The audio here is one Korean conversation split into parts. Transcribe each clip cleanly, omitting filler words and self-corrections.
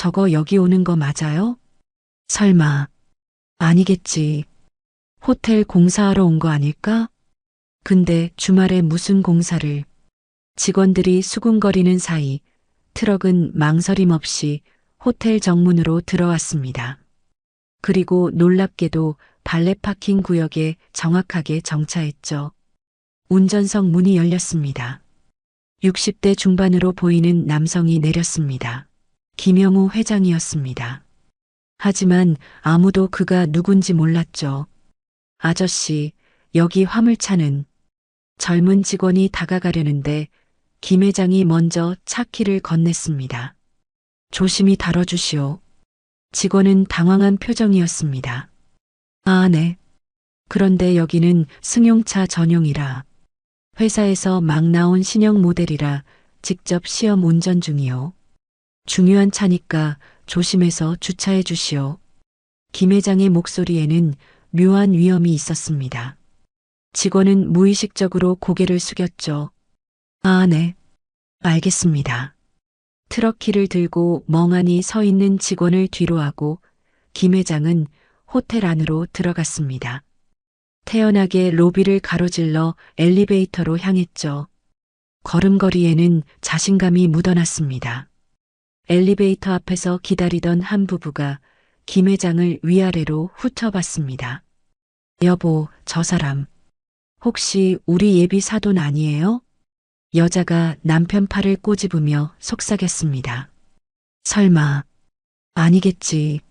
저거 여기 오는 거 맞아요? 설마. 아니겠지. 호텔 공사하러 온 거 아닐까? 근데 주말에 무슨 공사를. 직원들이 수군거리는 사이 트럭은 망설임 없이 호텔 정문으로 들어왔습니다. 그리고 놀랍게도 발레 파킹 구역에 정확하게 정차했죠. 운전석 문이 열렸습니다. 60대 중반으로 보이는 남성이 내렸습니다. 김영우 회장이었습니다. 하지만 아무도 그가 누군지 몰랐죠. 아저씨, 여기 화물차는. 젊은 직원이 다가가려는데 김 회장이 먼저 차 키를 건넸습니다. 조심히 다뤄주시오. 직원은 당황한 표정이었습니다. 아, 네. 그런데 여기는 승용차 전용이라. 회사에서 막 나온 신형 모델이라 직접 시험 운전 중이요. 중요한 차니까 조심해서 주차해 주시오. 김 회장의 목소리에는 묘한 위험이 있었습니다. 직원은 무의식적으로 고개를 숙였죠. 아, 네. 알겠습니다. 트럭 키를 들고 멍하니 서 있는 직원을 뒤로하고 김 회장은 호텔 안으로 들어갔습니다. 태연하게 로비를 가로질러 엘리베이터로 향했죠. 걸음걸이에는 자신감이 묻어났습니다. 엘리베이터 앞에서 기다리던 한 부부가 김 회장을 위아래로 훑어봤습니다. 여보, 저 사람. 혹시 우리 예비 사돈 아니에요? 여자가 남편 팔을 꼬집으며 속삭였습니다. 설마. 아니겠지.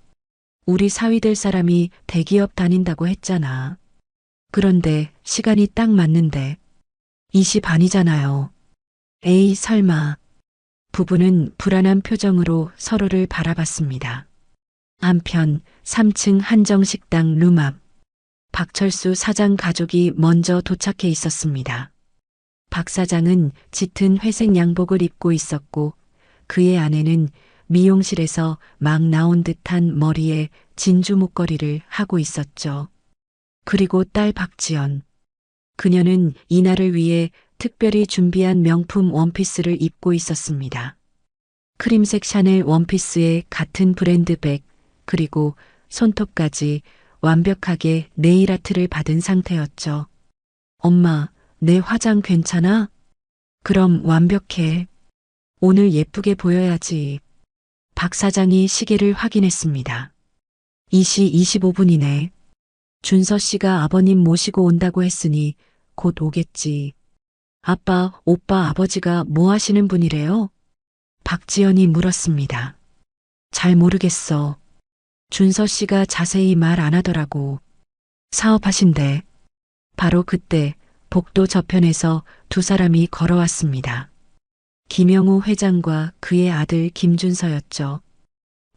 우리 사위 될 사람이 대기업 다닌다고 했잖아. 그런데 시간이 딱 맞는데 2시 반이잖아요. 에이, 설마. 부부는 불안한 표정으로 서로를 바라봤습니다. 한편 3층 한정식당 룸 앞. 박철수 사장 가족이 먼저 도착해 있었습니다. 박 사장은 짙은 회색 양복을 입고 있었고 그의 아내는 미용실에서 막 나온 듯한 머리에 진주 목걸이를 하고 있었죠. 그리고 딸 박지연. 그녀는 이날을 위해 특별히 준비한 명품 원피스를 입고 있었습니다. 크림색 샤넬 원피스에 같은 브랜드 백, 그리고 손톱까지 완벽하게 네일 아트를 받은 상태였죠. 엄마, 내 화장 괜찮아? 그럼 완벽해. 오늘 예쁘게 보여야지. 박 사장이 시계를 확인했습니다. 2시 25분이네. 준서 씨가 아버님 모시고 온다고 했으니 곧 오겠지. 아빠, 오빠 아버지가 뭐 하시는 분이래요? 박지연이 물었습니다. 잘 모르겠어. 준서 씨가 자세히 말 안 하더라고. 사업하신대. 바로 그때 복도 저편에서 두 사람이 걸어왔습니다. 김영우 회장과 그의 아들 김준서였죠.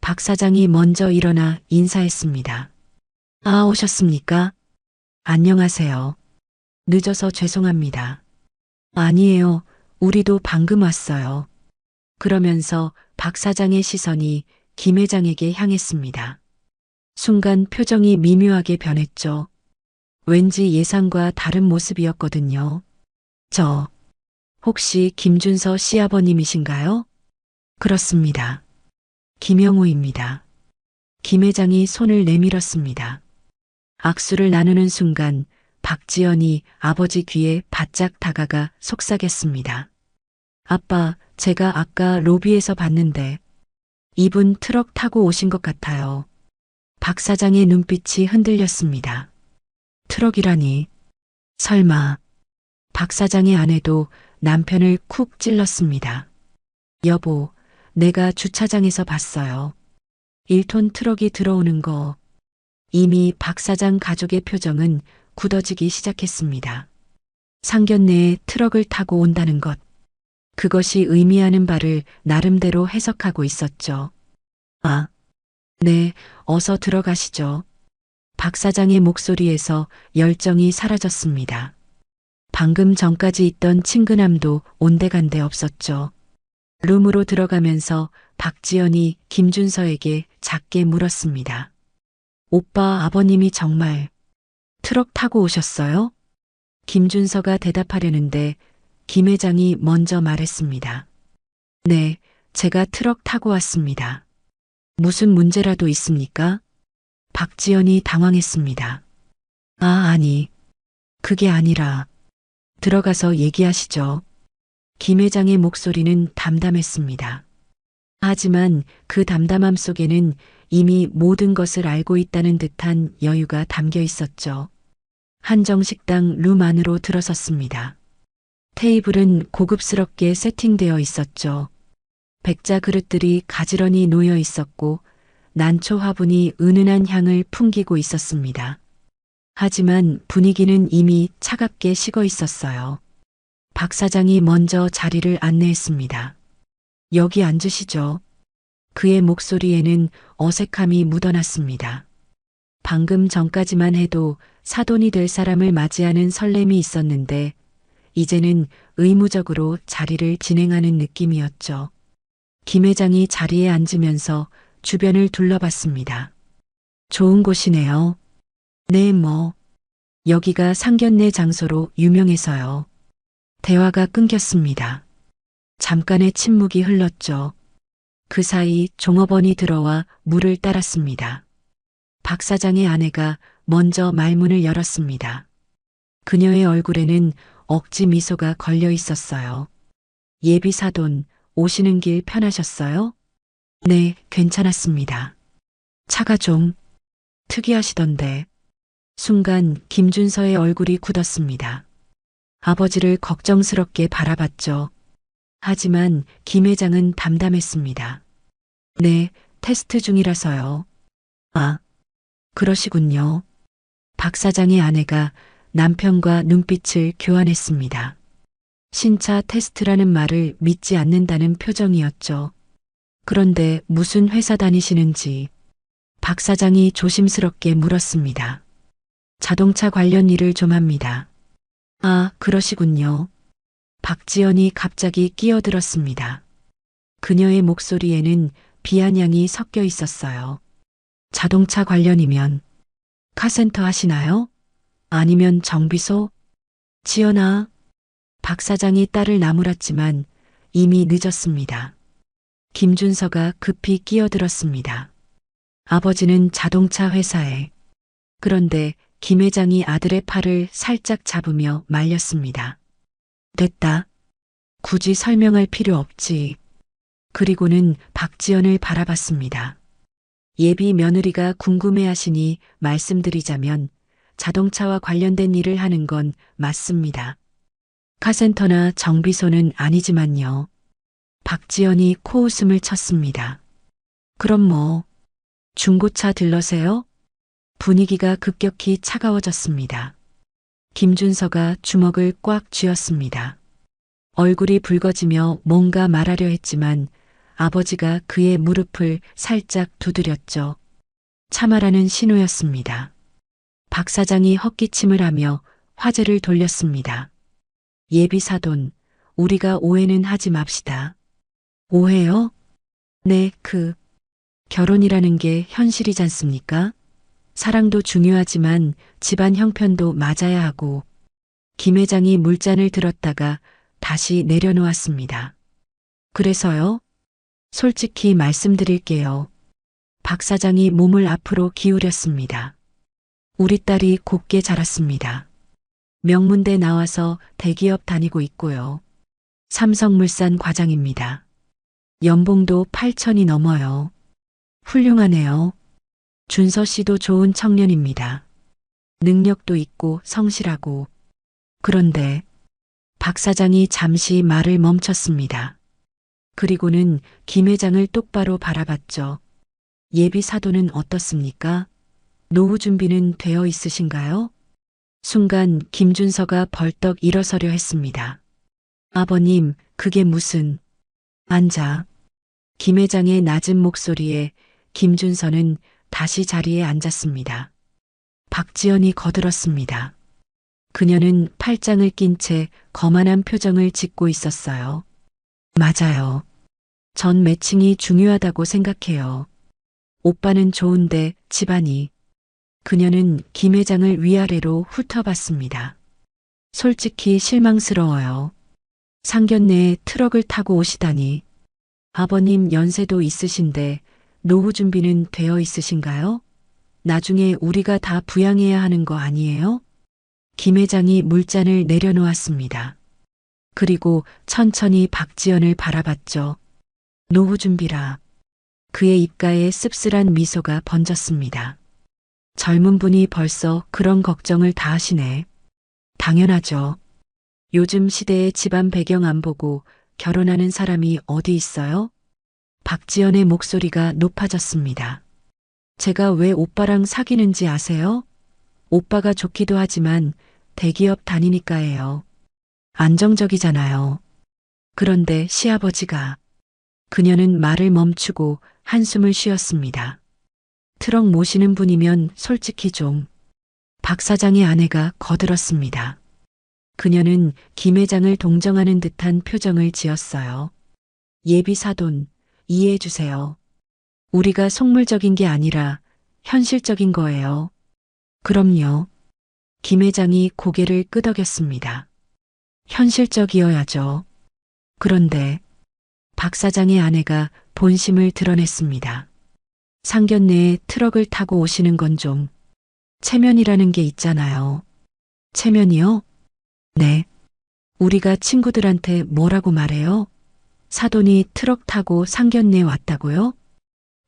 박 사장이 먼저 일어나 인사했습니다. 아, 오셨습니까? 안녕하세요. 늦어서 죄송합니다. 아니에요. 우리도 방금 왔어요. 그러면서 박 사장의 시선이 김 회장에게 향했습니다. 순간 표정이 미묘하게 변했죠. 왠지 예상과 다른 모습이었거든요. 저, 혹시 김준서 시아버님이신가요? 그렇습니다. 김영우입니다. 김 회장이 손을 내밀었습니다. 악수를 나누는 순간 박지연이 아버지 귀에 바짝 다가가 속삭였습니다. 아빠, 제가 아까 로비에서 봤는데 이분 트럭 타고 오신 것 같아요. 박 사장의 눈빛이 흔들렸습니다. 트럭이라니. 설마. 박 사장의 아내도 남편을 쿡 찔렀습니다. 여보, 내가 주차장에서 봤어요. 1톤 트럭이 들어오는 거. 이미 박 사장 가족의 표정은 굳어지기 시작했습니다. 상견례에 트럭을 타고 온다는 것. 그것이 의미하는 바를 나름대로 해석하고 있었죠. 아, 네, 어서 들어가시죠. 박 사장의 목소리에서 열정이 사라졌습니다. 방금 전까지 있던 친근함도 온데간데 없었죠. 룸으로 들어가면서 박지연이 김준서에게 작게 물었습니다. 오빠 아버님이 정말 트럭 타고 오셨어요? 김준서가 대답하려는데 김 회장이 먼저 말했습니다. 네, 제가 트럭 타고 왔습니다. 무슨 문제라도 있습니까? 박지연이 당황했습니다. 아니, 그게 아니라 들어가서 얘기하시죠. 김 회장의 목소리는 담담했습니다. 하지만 그 담담함 속에는 이미 모든 것을 알고 있다는 듯한 여유가 담겨 있었죠. 한정식당 룸 안으로 들어섰습니다. 테이블은 고급스럽게 세팅되어 있었죠. 백자 그릇들이 가지런히 놓여 있었고 난초 화분이 은은한 향을 풍기고 있었습니다. 하지만 분위기는 이미 차갑게 식어 있었어요. 박 사장이 먼저 자리를 안내했습니다. 여기 앉으시죠. 그의 목소리에는 어색함이 묻어났습니다. 방금 전까지만 해도 사돈이 될 사람을 맞이하는 설렘이 있었는데 이제는 의무적으로 자리를 진행하는 느낌이었죠. 김 회장이 자리에 앉으면서 주변을 둘러봤습니다. 좋은 곳이네요. 네, 여기가 상견례 장소로 유명해서요. 대화가 끊겼습니다. 잠깐의 침묵이 흘렀죠. 그 사이 종업원이 들어와 물을 따랐습니다. 박 사장의 아내가 먼저 말문을 열었습니다. 그녀의 얼굴에는 억지 미소가 걸려 있었어요. 예비 사돈, 오시는 길 편하셨어요? 네, 괜찮았습니다. 차가 좀 특이하시던데. 순간 김준서의 얼굴이 굳었습니다. 아버지를 걱정스럽게 바라봤죠. 하지만 김 회장은 담담했습니다. 네, 테스트 중이라서요. 아, 그러시군요. 박 사장의 아내가 남편과 눈빛을 교환했습니다. 신차 테스트라는 말을 믿지 않는다는 표정이었죠. 그런데 무슨 회사 다니시는지 박 사장이 조심스럽게 물었습니다. 자동차 관련 일을 좀 합니다. 아, 그러시군요. 박지연이 갑자기 끼어들었습니다. 그녀의 목소리에는 비아냥이 섞여 있었어요. 자동차 관련이면 카센터 하시나요? 아니면 정비소? 지연아. 박 사장이 딸을 나무랐지만 이미 늦었습니다. 김준서가 급히 끼어들었습니다. 아버지는 자동차 회사에. 그런데 김 회장이 아들의 팔을 살짝 잡으며 말렸습니다. 됐다. 굳이 설명할 필요 없지. 그리고는 박지연을 바라봤습니다. 예비 며느리가 궁금해하시니 말씀드리자면 자동차와 관련된 일을 하는 건 맞습니다. 카센터나 정비소는 아니지만요. 박지연이 코웃음을 쳤습니다. 그럼 중고차 딜러세요? 분위기가 급격히 차가워졌습니다. 김준서가 주먹을 꽉 쥐었습니다. 얼굴이 붉어지며 뭔가 말하려 했지만 아버지가 그의 무릎을 살짝 두드렸죠. 참아라는 신호였습니다. 박 사장이 헛기침을 하며 화제를 돌렸습니다. 예비 사돈, 우리가 오해는 하지 맙시다. 오해요? 네, 결혼이라는 게 현실이지 않습니까? 사랑도 중요하지만 집안 형편도 맞아야 하고. 김 회장이 물잔을 들었다가 다시 내려놓았습니다. 그래서요? 솔직히 말씀드릴게요. 박 사장이 몸을 앞으로 기울였습니다. 우리 딸이 곱게 자랐습니다. 명문대 나와서 대기업 다니고 있고요. 삼성물산 과장입니다. 연봉도 8천이 넘어요. 훌륭하네요. 준서 씨도 좋은 청년입니다. 능력도 있고 성실하고. 그런데 박 사장이 잠시 말을 멈췄습니다. 그리고는 김 회장을 똑바로 바라봤죠. 예비 사도는 어떻습니까? 노후 준비는 되어 있으신가요? 순간 김준서가 벌떡 일어서려 했습니다. 아버님, 그게 무슨... 앉아. 김 회장의 낮은 목소리에 김준서는 다시 자리에 앉았습니다. 박지연이 거들었습니다. 그녀는 팔짱을 낀 채 거만한 표정을 짓고 있었어요. 맞아요. 전 매칭이 중요하다고 생각해요. 오빠는 좋은데 집안이. 그녀는 김 회장을 위아래로 훑어봤습니다. 솔직히 실망스러워요. 상견례에 트럭을 타고 오시다니. 아버님 연세도 있으신데 노후 준비는 되어 있으신가요? 나중에 우리가 다 부양해야 하는 거 아니에요? 김 회장이 물잔을 내려놓았습니다. 그리고 천천히 박지연을 바라봤죠. 노후 준비라. 그의 입가에 씁쓸한 미소가 번졌습니다. 젊은 분이 벌써 그런 걱정을 다 하시네. 당연하죠. 요즘 시대의 집안 배경 안 보고 결혼하는 사람이 어디 있어요? 박지연의 목소리가 높아졌습니다. 제가 왜 오빠랑 사귀는지 아세요? 오빠가 좋기도 하지만 대기업 다니니까예요. 안정적이잖아요. 그런데 시아버지가 그녀는 말을 멈추고 한숨을 쉬었습니다. 트럭 모시는 분이면 솔직히 좀. 박 사장의 아내가 거들었습니다. 그녀는 김 회장을 동정하는 듯한 표정을 지었어요. 예비 사돈, 이해해 주세요. 우리가 속물적인 게 아니라 현실적인 거예요. 그럼요. 김 회장이 고개를 끄덕였습니다. 현실적이어야죠. 그런데 박 사장의 아내가 본심을 드러냈습니다. 상견례에 트럭을 타고 오시는 건 좀 체면이라는 게 있잖아요. 체면이요? 네. 우리가 친구들한테 뭐라고 말해요? 사돈이 트럭 타고 상견례에 왔다고요?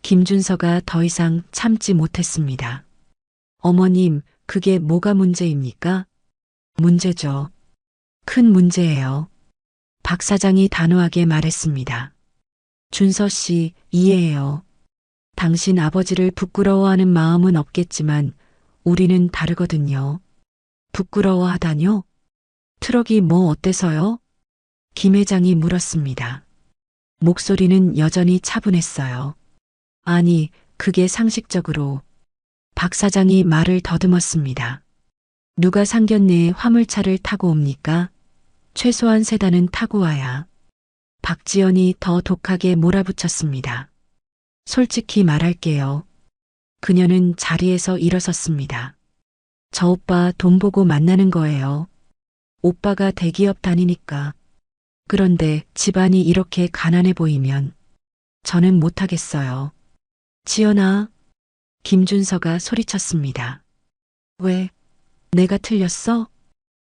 김준서가 더 이상 참지 못했습니다. 어머님, 그게 뭐가 문제입니까? 문제죠. 큰 문제예요. 박 사장이 단호하게 말했습니다. 준서 씨, 이해해요. 당신 아버지를 부끄러워하는 마음은 없겠지만 우리는 다르거든요. 부끄러워하다뇨? 트럭이 뭐 어때서요? 김 회장이 물었습니다. 목소리는 여전히 차분했어요. 아니, 그게 상식적으로. 박 사장이 말을 더듬었습니다. 누가 상견례에 화물차를 타고 옵니까? 최소한 세단은 타고 와야. 박지연이 더 독하게 몰아붙였습니다. 솔직히 말할게요. 그녀는 자리에서 일어섰습니다. 저 오빠 돈 보고 만나는 거예요. 오빠가 대기업 다니니까. 그런데 집안이 이렇게 가난해 보이면 저는 못하겠어요. 지연아, 김준서가 소리쳤습니다. 왜? 내가 틀렸어?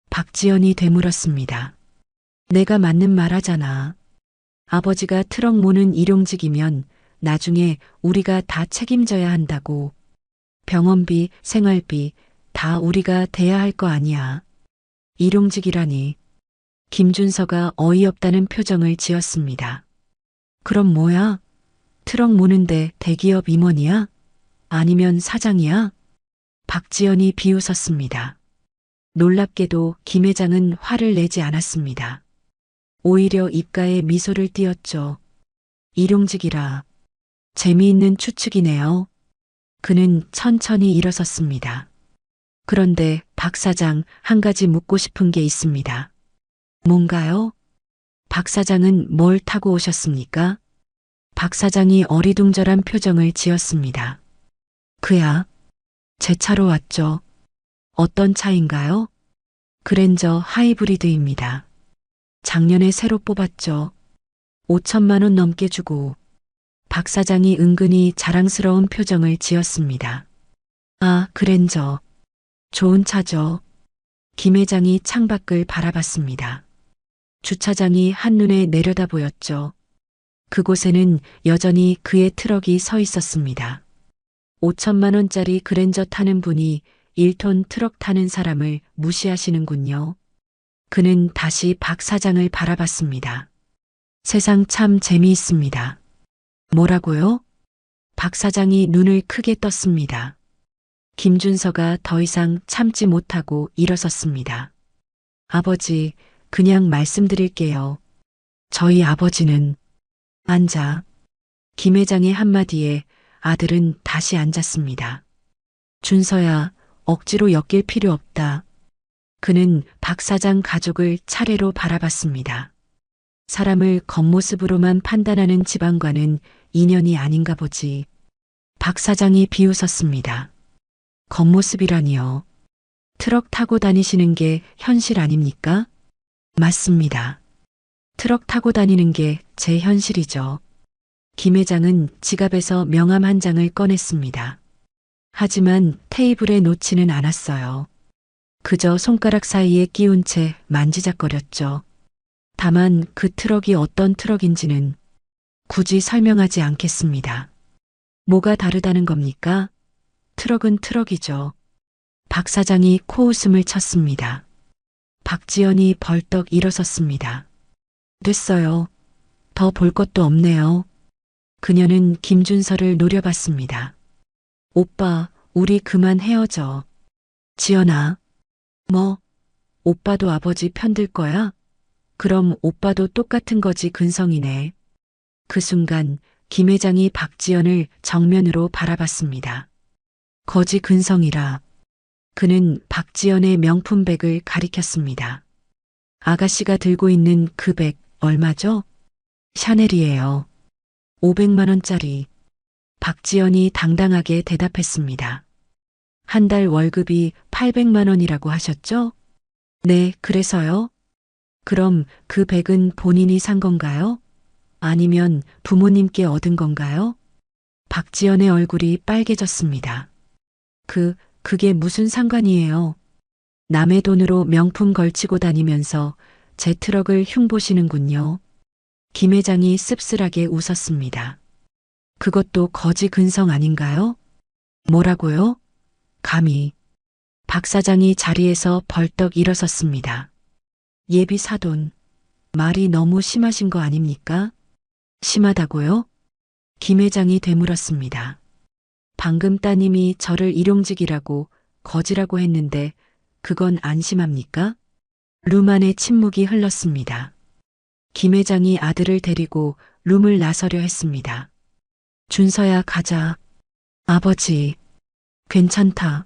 박지연이 되물었습니다. 내가 맞는 말 하잖아. 아버지가 트럭 모는 일용직이면 나중에 우리가 다 책임져야 한다고. 병원비, 생활비 다 우리가 대야 할 거 아니야. 일용직이라니. 김준서가 어이없다는 표정을 지었습니다. 그럼 뭐야? 트럭 모는데 대기업 임원이야? 아니면 사장이야? 박지연이 비웃었습니다. 놀랍게도 김 회장은 화를 내지 않았습니다. 오히려 입가에 미소를 띄었죠. 일용직이라. 재미있는 추측이네요. 그는 천천히 일어섰습니다. 그런데 박 사장, 한 가지 묻고 싶은 게 있습니다. 뭔가요? 박 사장은 뭘 타고 오셨습니까? 박 사장이 어리둥절한 표정을 지었습니다. 그야, 제 차로 왔죠. 어떤 차인가요? 그랜저 하이브리드입니다. 작년에 새로 뽑았죠. 5천만 원 넘게 주고. 박 사장이 은근히 자랑스러운 표정을 지었습니다. 아, 그랜저. 좋은 차죠. 김 회장이 창밖을 바라봤습니다. 주차장이 한눈에 내려다 보였죠. 그곳에는 여전히 그의 트럭이 서 있었습니다. 5천만 원짜리 그랜저 타는 분이 1톤 트럭 타는 사람을 무시하시는군요. 그는 다시 박 사장을 바라봤습니다. 세상 참 재미있습니다. 뭐라고요? 박 사장이 눈을 크게 떴습니다. 김준서가 더 이상 참지 못하고 일어섰습니다. 아버지, 그냥 말씀드릴게요. 저희 아버지는 앉아. 김 회장의 한마디에 아들은 다시 앉았습니다. 준서야, 억지로 엮일 필요 없다. 그는 박 사장 가족을 차례로 바라봤습니다. 사람을 겉모습으로만 판단하는 집안과는 인연이 아닌가 보지. 박 사장이 비웃었습니다. 겉모습이라니요. 트럭 타고 다니시는 게 현실 아닙니까? 맞습니다. 트럭 타고 다니는 게 제 현실이죠. 김 회장은 지갑에서 명함 한 장을 꺼냈습니다. 하지만 테이블에 놓지는 않았어요. 그저 손가락 사이에 끼운 채 만지작거렸죠. 다만 그 트럭이 어떤 트럭인지는 굳이 설명하지 않겠습니다. 뭐가 다르다는 겁니까? 트럭은 트럭이죠. 박 사장이 코웃음을 쳤습니다. 박지연이 벌떡 일어섰습니다. 됐어요. 더 볼 것도 없네요. 그녀는 김준서를 노려봤습니다. 오빠, 우리 그만 헤어져. 지연아. 뭐, 오빠도 아버지 편들 거야? 그럼 오빠도 똑같은 거지 근성이네. 그 순간 김 회장이 박지연을 정면으로 바라봤습니다. 거지 근성이라. 그는 박지연의 명품백을 가리켰습니다. 아가씨가 들고 있는 그 백 얼마죠? 샤넬이에요. 500만 원짜리. 박지연이 당당하게 대답했습니다. 한 달 월급이 800만 원이라고 하셨죠? 네, 그래서요? 그럼 그 백은 본인이 산 건가요? 아니면 부모님께 얻은 건가요? 박지연의 얼굴이 빨개졌습니다. 그게 무슨 상관이에요? 남의 돈으로 명품 걸치고 다니면서 제 트럭을 흉보시는군요. 김 회장이 씁쓸하게 웃었습니다. 그것도 거지 근성 아닌가요? 뭐라고요? 감히. 박 사장이 자리에서 벌떡 일어섰습니다. 예비 사돈. 말이 너무 심하신 거 아닙니까? 심하다고요? 김 회장이 되물었습니다. 방금 따님이 저를 일용직이라고 거지라고 했는데 그건 안심합니까? 룸 안에 침묵이 흘렀습니다. 김 회장이 아들을 데리고 룸을 나서려 했습니다. 준서야 가자. 아버지. 괜찮다.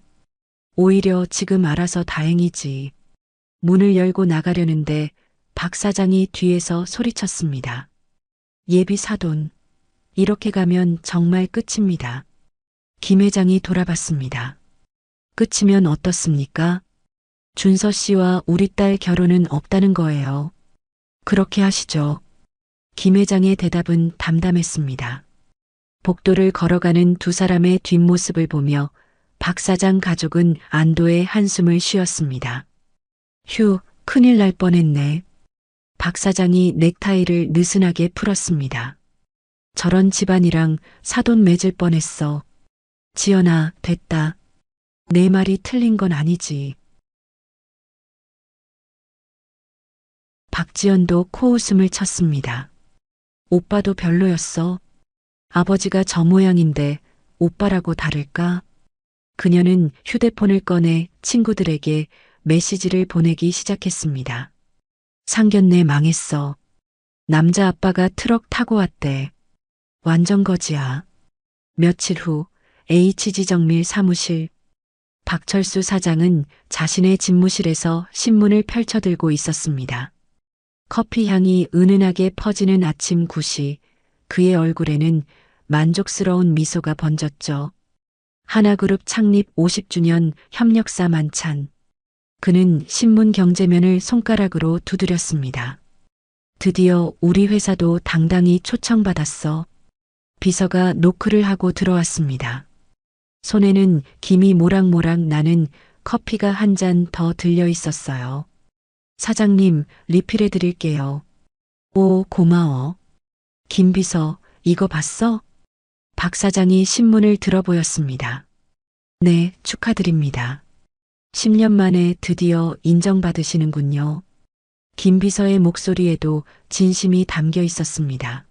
오히려 지금 알아서 다행이지. 문을 열고 나가려는데 박 사장이 뒤에서 소리쳤습니다. 예비 사돈. 이렇게 가면 정말 끝입니다. 김 회장이 돌아봤습니다. 끝이면 어떻습니까? 준서 씨와 우리 딸 결혼은 없다는 거예요. 그렇게 하시죠. 김 회장의 대답은 담담했습니다. 복도를 걸어가는 두 사람의 뒷모습을 보며 박 사장 가족은 안도의 한숨을 쉬었습니다. 휴, 큰일 날 뻔했네. 박 사장이 넥타이를 느슨하게 풀었습니다. 저런 집안이랑 사돈 맺을 뻔했어. 지연아, 됐다. 내 말이 틀린 건 아니지. 박지연도 코웃음을 쳤습니다. 오빠도 별로였어. 아버지가 저 모양인데 오빠라고 다를까? 그녀는 휴대폰을 꺼내 친구들에게 메시지를 보내기 시작했습니다. 상견례 망했어. 남자 아빠가 트럭 타고 왔대. 완전 거지야. 며칠 후 H지정밀 사무실. 박철수 사장은 자신의 집무실에서 신문을 펼쳐들고 있었습니다. 커피 향이 은은하게 퍼지는 아침 9시, 그의 얼굴에는 만족스러운 미소가 번졌죠. 하나그룹 창립 50주년 협력사 만찬. 그는 신문 경제면을 손가락으로 두드렸습니다. 드디어 우리 회사도 당당히 초청받았어. 비서가 노크를 하고 들어왔습니다. 손에는 김이 모락모락 나는 커피가 한 잔 더 들려 있었어요. 사장님, 리필해 드릴게요. 오, 고마워. 김 비서, 이거 봤어? 박 사장이 신문을 들어보였습니다. 네, 축하드립니다. 10년 만에 드디어 인정받으시는군요. 김 비서의 목소리에도 진심이 담겨 있었습니다.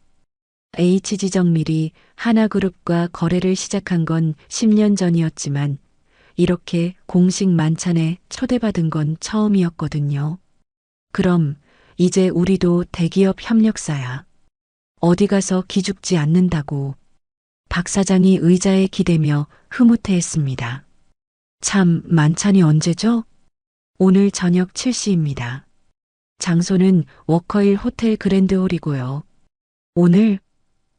H지정밀이 하나그룹과 거래를 시작한 건 10년 전이었지만 이렇게 공식 만찬에 초대받은 건 처음이었거든요. 그럼 이제 우리도 대기업 협력사야. 어디 가서 기죽지 않는다고. 박 사장이 의자에 기대며 흐뭇해했습니다. 참, 만찬이 언제죠? 오늘 저녁 7시입니다. 장소는 워커힐 호텔 그랜드홀이고요. 오늘?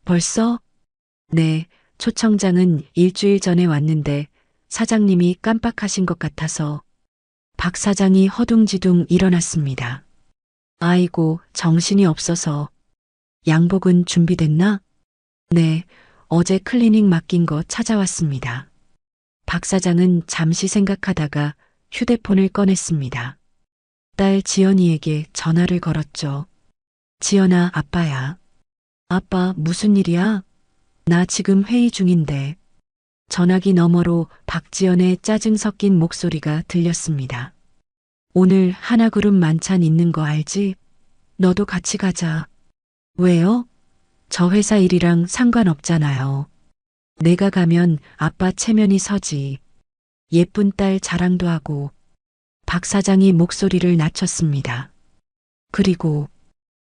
벌써? 네, 초청장은 일주일 전에 왔는데 사장님이 깜빡하신 것 같아서. 박 사장이 허둥지둥 일어났습니다. 아이고, 정신이 없어서. 양복은 준비됐나? 네, 어제 클리닝 맡긴 거 찾아왔습니다. 박 사장은 잠시 생각하다가 휴대폰을 꺼냈습니다. 딸 지연이에게 전화를 걸었죠. 지연아, 아빠야. 아빠, 무슨 일이야? 나 지금 회의 중인데. 전화기 너머로 박지연의 짜증 섞인 목소리가 들렸습니다. 오늘 하나그룹 만찬 있는 거 알지? 너도 같이 가자. 왜요? 저 회사 일이랑 상관없잖아요. 내가 가면 아빠 체면이 서지. 예쁜 딸 자랑도 하고. 박 사장이 목소리를 낮췄습니다. 그리고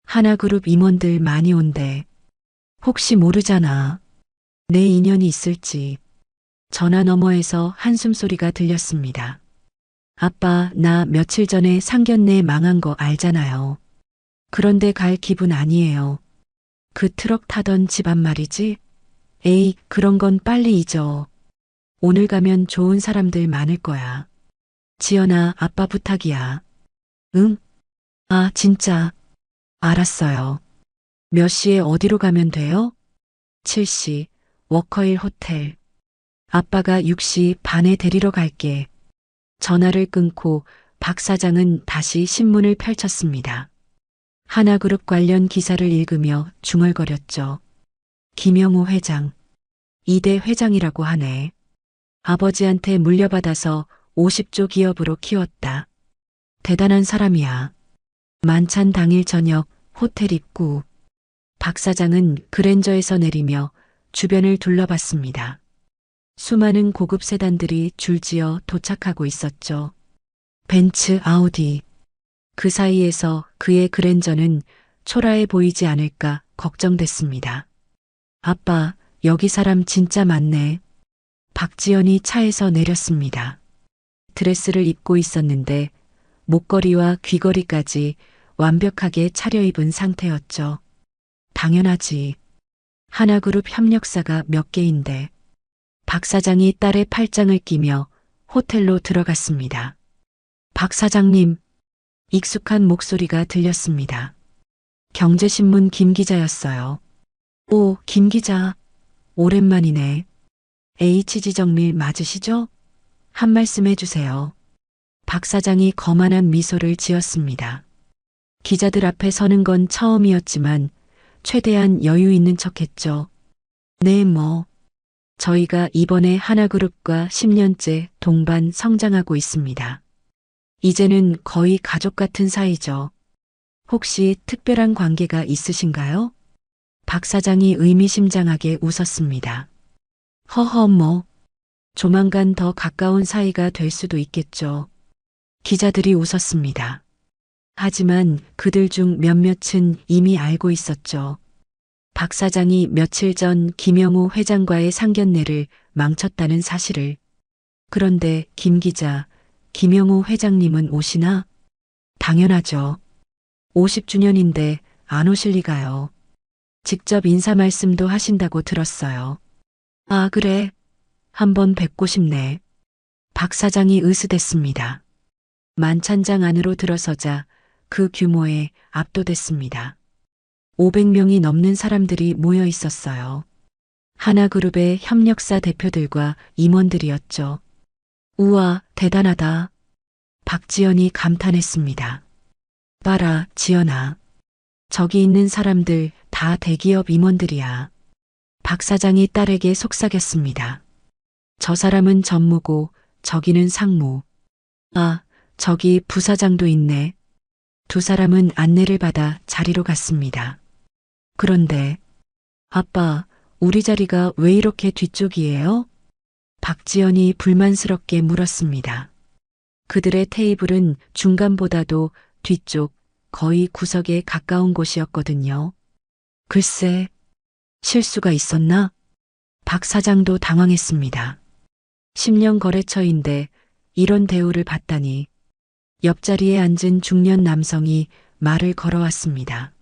하나그룹 임원들 많이 온대. 혹시 모르잖아. 내 인연이 있을지. 전화 너머에서 한숨 소리가 들렸습니다. 아빠, 나 며칠 전에 상견례 망한 거 알잖아요. 그런데 갈 기분 아니에요. 그 트럭 타던 집안 말이지? 에이, 그런 건 빨리 잊어. 오늘 가면 좋은 사람들 많을 거야. 지연아, 아빠 부탁이야. 응? 아, 진짜. 알았어요. 몇 시에 어디로 가면 돼요? 7시, 워커힐 호텔. 아빠가 6시 반에 데리러 갈게. 전화를 끊고 박 사장은 다시 신문을 펼쳤습니다. 하나그룹 관련 기사를 읽으며 중얼거렸죠. 김영우 회장. 2대 회장이라고 하네. 아버지한테 물려받아서 50조 기업으로 키웠다. 대단한 사람이야. 만찬 당일 저녁 호텔 입구. 박 사장은 그랜저에서 내리며 주변을 둘러봤습니다. 수많은 고급 세단들이 줄지어 도착하고 있었죠. 벤츠, 아우디. 그 사이에서 그의 그랜저는 초라해 보이지 않을까 걱정됐습니다. 아빠, 여기 사람 진짜 많네. 박지연이 차에서 내렸습니다. 드레스를 입고 있었는데 목걸이와 귀걸이까지 완벽하게 차려입은 상태였죠. 당연하지. 하나그룹 협력사가 몇 개인데. 박 사장이 딸의 팔짱을 끼며 호텔로 들어갔습니다. 박 사장님, 익숙한 목소리가 들렸습니다. 경제신문 김 기자였어요. 오, 김 기자. 오랜만이네. HG 정밀 맞으시죠? 한 말씀 해주세요. 박 사장이 거만한 미소를 지었습니다. 기자들 앞에 서는 건 처음이었지만 최대한 여유 있는 척했죠. 네, 뭐. 저희가 이번에 하나그룹과 10년째 동반 성장하고 있습니다. 이제는 거의 가족 같은 사이죠. 혹시 특별한 관계가 있으신가요? 박 사장이 의미심장하게 웃었습니다. 허허 뭐. 조만간 더 가까운 사이가 될 수도 있겠죠. 기자들이 웃었습니다. 하지만 그들 중 몇몇은 이미 알고 있었죠. 박 사장이 며칠 전 김영우 회장과의 상견례를 망쳤다는 사실을. 그런데 김 기자, 김영우 회장님은 오시나? 당연하죠. 50주년인데 안 오실 리가요. 직접 인사 말씀도 하신다고 들었어요. 아, 그래. 한번 뵙고 싶네. 박 사장이 으스댔습니다. 만찬장 안으로 들어서자 그 규모에 압도됐습니다. 500명이 넘는 사람들이 모여 있었어요. 하나그룹의 협력사 대표들과 임원들이었죠. 우와, 대단하다. 박지연이 감탄했습니다. 봐라, 지연아. 저기 있는 사람들 다 대기업 임원들이야. 박 사장이 딸에게 속삭였습니다. 저 사람은 전무고 저기는 상무. 아, 저기 부사장도 있네. 두 사람은 안내를 받아 자리로 갔습니다. 그런데 아빠, 우리 자리가 왜 이렇게 뒤쪽이에요? 박지연이 불만스럽게 물었습니다. 그들의 테이블은 중간보다도 뒤쪽 거의 구석에 가까운 곳이었거든요. 글쎄, 실수가 있었나? 박 사장도 당황했습니다. 10년 거래처인데 이런 대우를 받다니. 옆자리에 앉은 중년 남성이 말을 걸어왔습니다.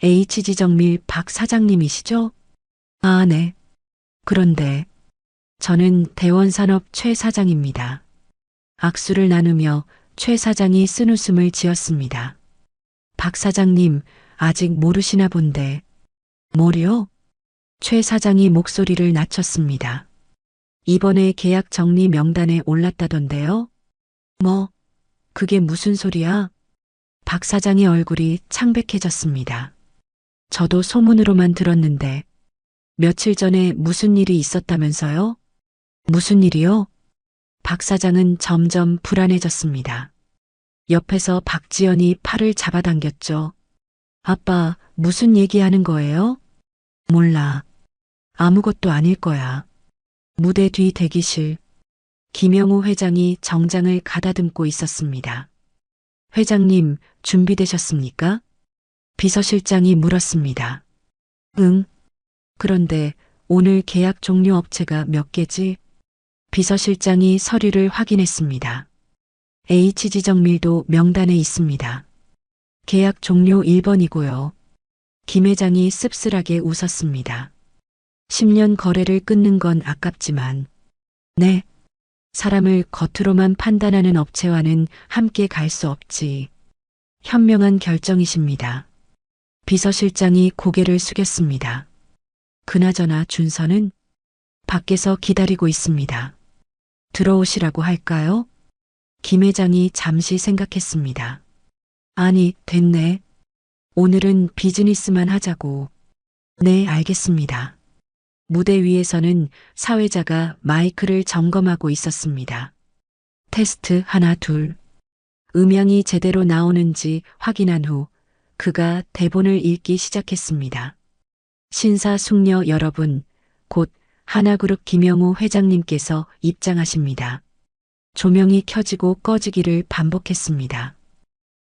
HG 정밀 박 사장님이시죠? 아, 네. 그런데 저는 대원산업 최 사장입니다. 악수를 나누며 최 사장이 쓴웃음을 지었습니다. 박 사장님, 아직 모르시나 본데. 뭐요? 최 사장이 목소리를 낮췄습니다. 이번에 계약 정리 명단에 올랐다던데요? 뭐, 그게 무슨 소리야? 박 사장의 얼굴이 창백해졌습니다. 저도 소문으로만 들었는데, 며칠 전에 무슨 일이 있었다면서요? 무슨 일이요? 박 사장은 점점 불안해졌습니다. 옆에서 박지연이 팔을 잡아당겼죠. 아빠, 무슨 얘기하는 거예요? 몰라. 아무것도 아닐 거야. 무대 뒤 대기실. 김영우 회장이 정장을 가다듬고 있었습니다. 회장님, 준비되셨습니까? 비서실장이 물었습니다. 응. 그런데 오늘 계약 종료 업체가 몇 개지? 비서실장이 서류를 확인했습니다. H지정밀도 명단에 있습니다. 계약 종료 1번이고요. 김 회장이 씁쓸하게 웃었습니다. 10년 거래를 끊는 건 아깝지만, 네. 사람을 겉으로만 판단하는 업체와는 함께 갈 수 없지. 현명한 결정이십니다. 비서실장이 고개를 숙였습니다. 그나저나 준서는 밖에서 기다리고 있습니다. 들어오시라고 할까요? 김 회장이 잠시 생각했습니다. 아니, 됐네. 오늘은 비즈니스만 하자고. 네, 알겠습니다. 무대 위에서는 사회자가 마이크를 점검하고 있었습니다. 테스트 하나 둘. 음향이 제대로 나오는지 확인한 후 그가 대본을 읽기 시작했습니다. 신사숙녀 여러분, 곧 하나그룹 김영우 회장님께서 입장하십니다. 조명이 켜지고 꺼지기를 반복했습니다.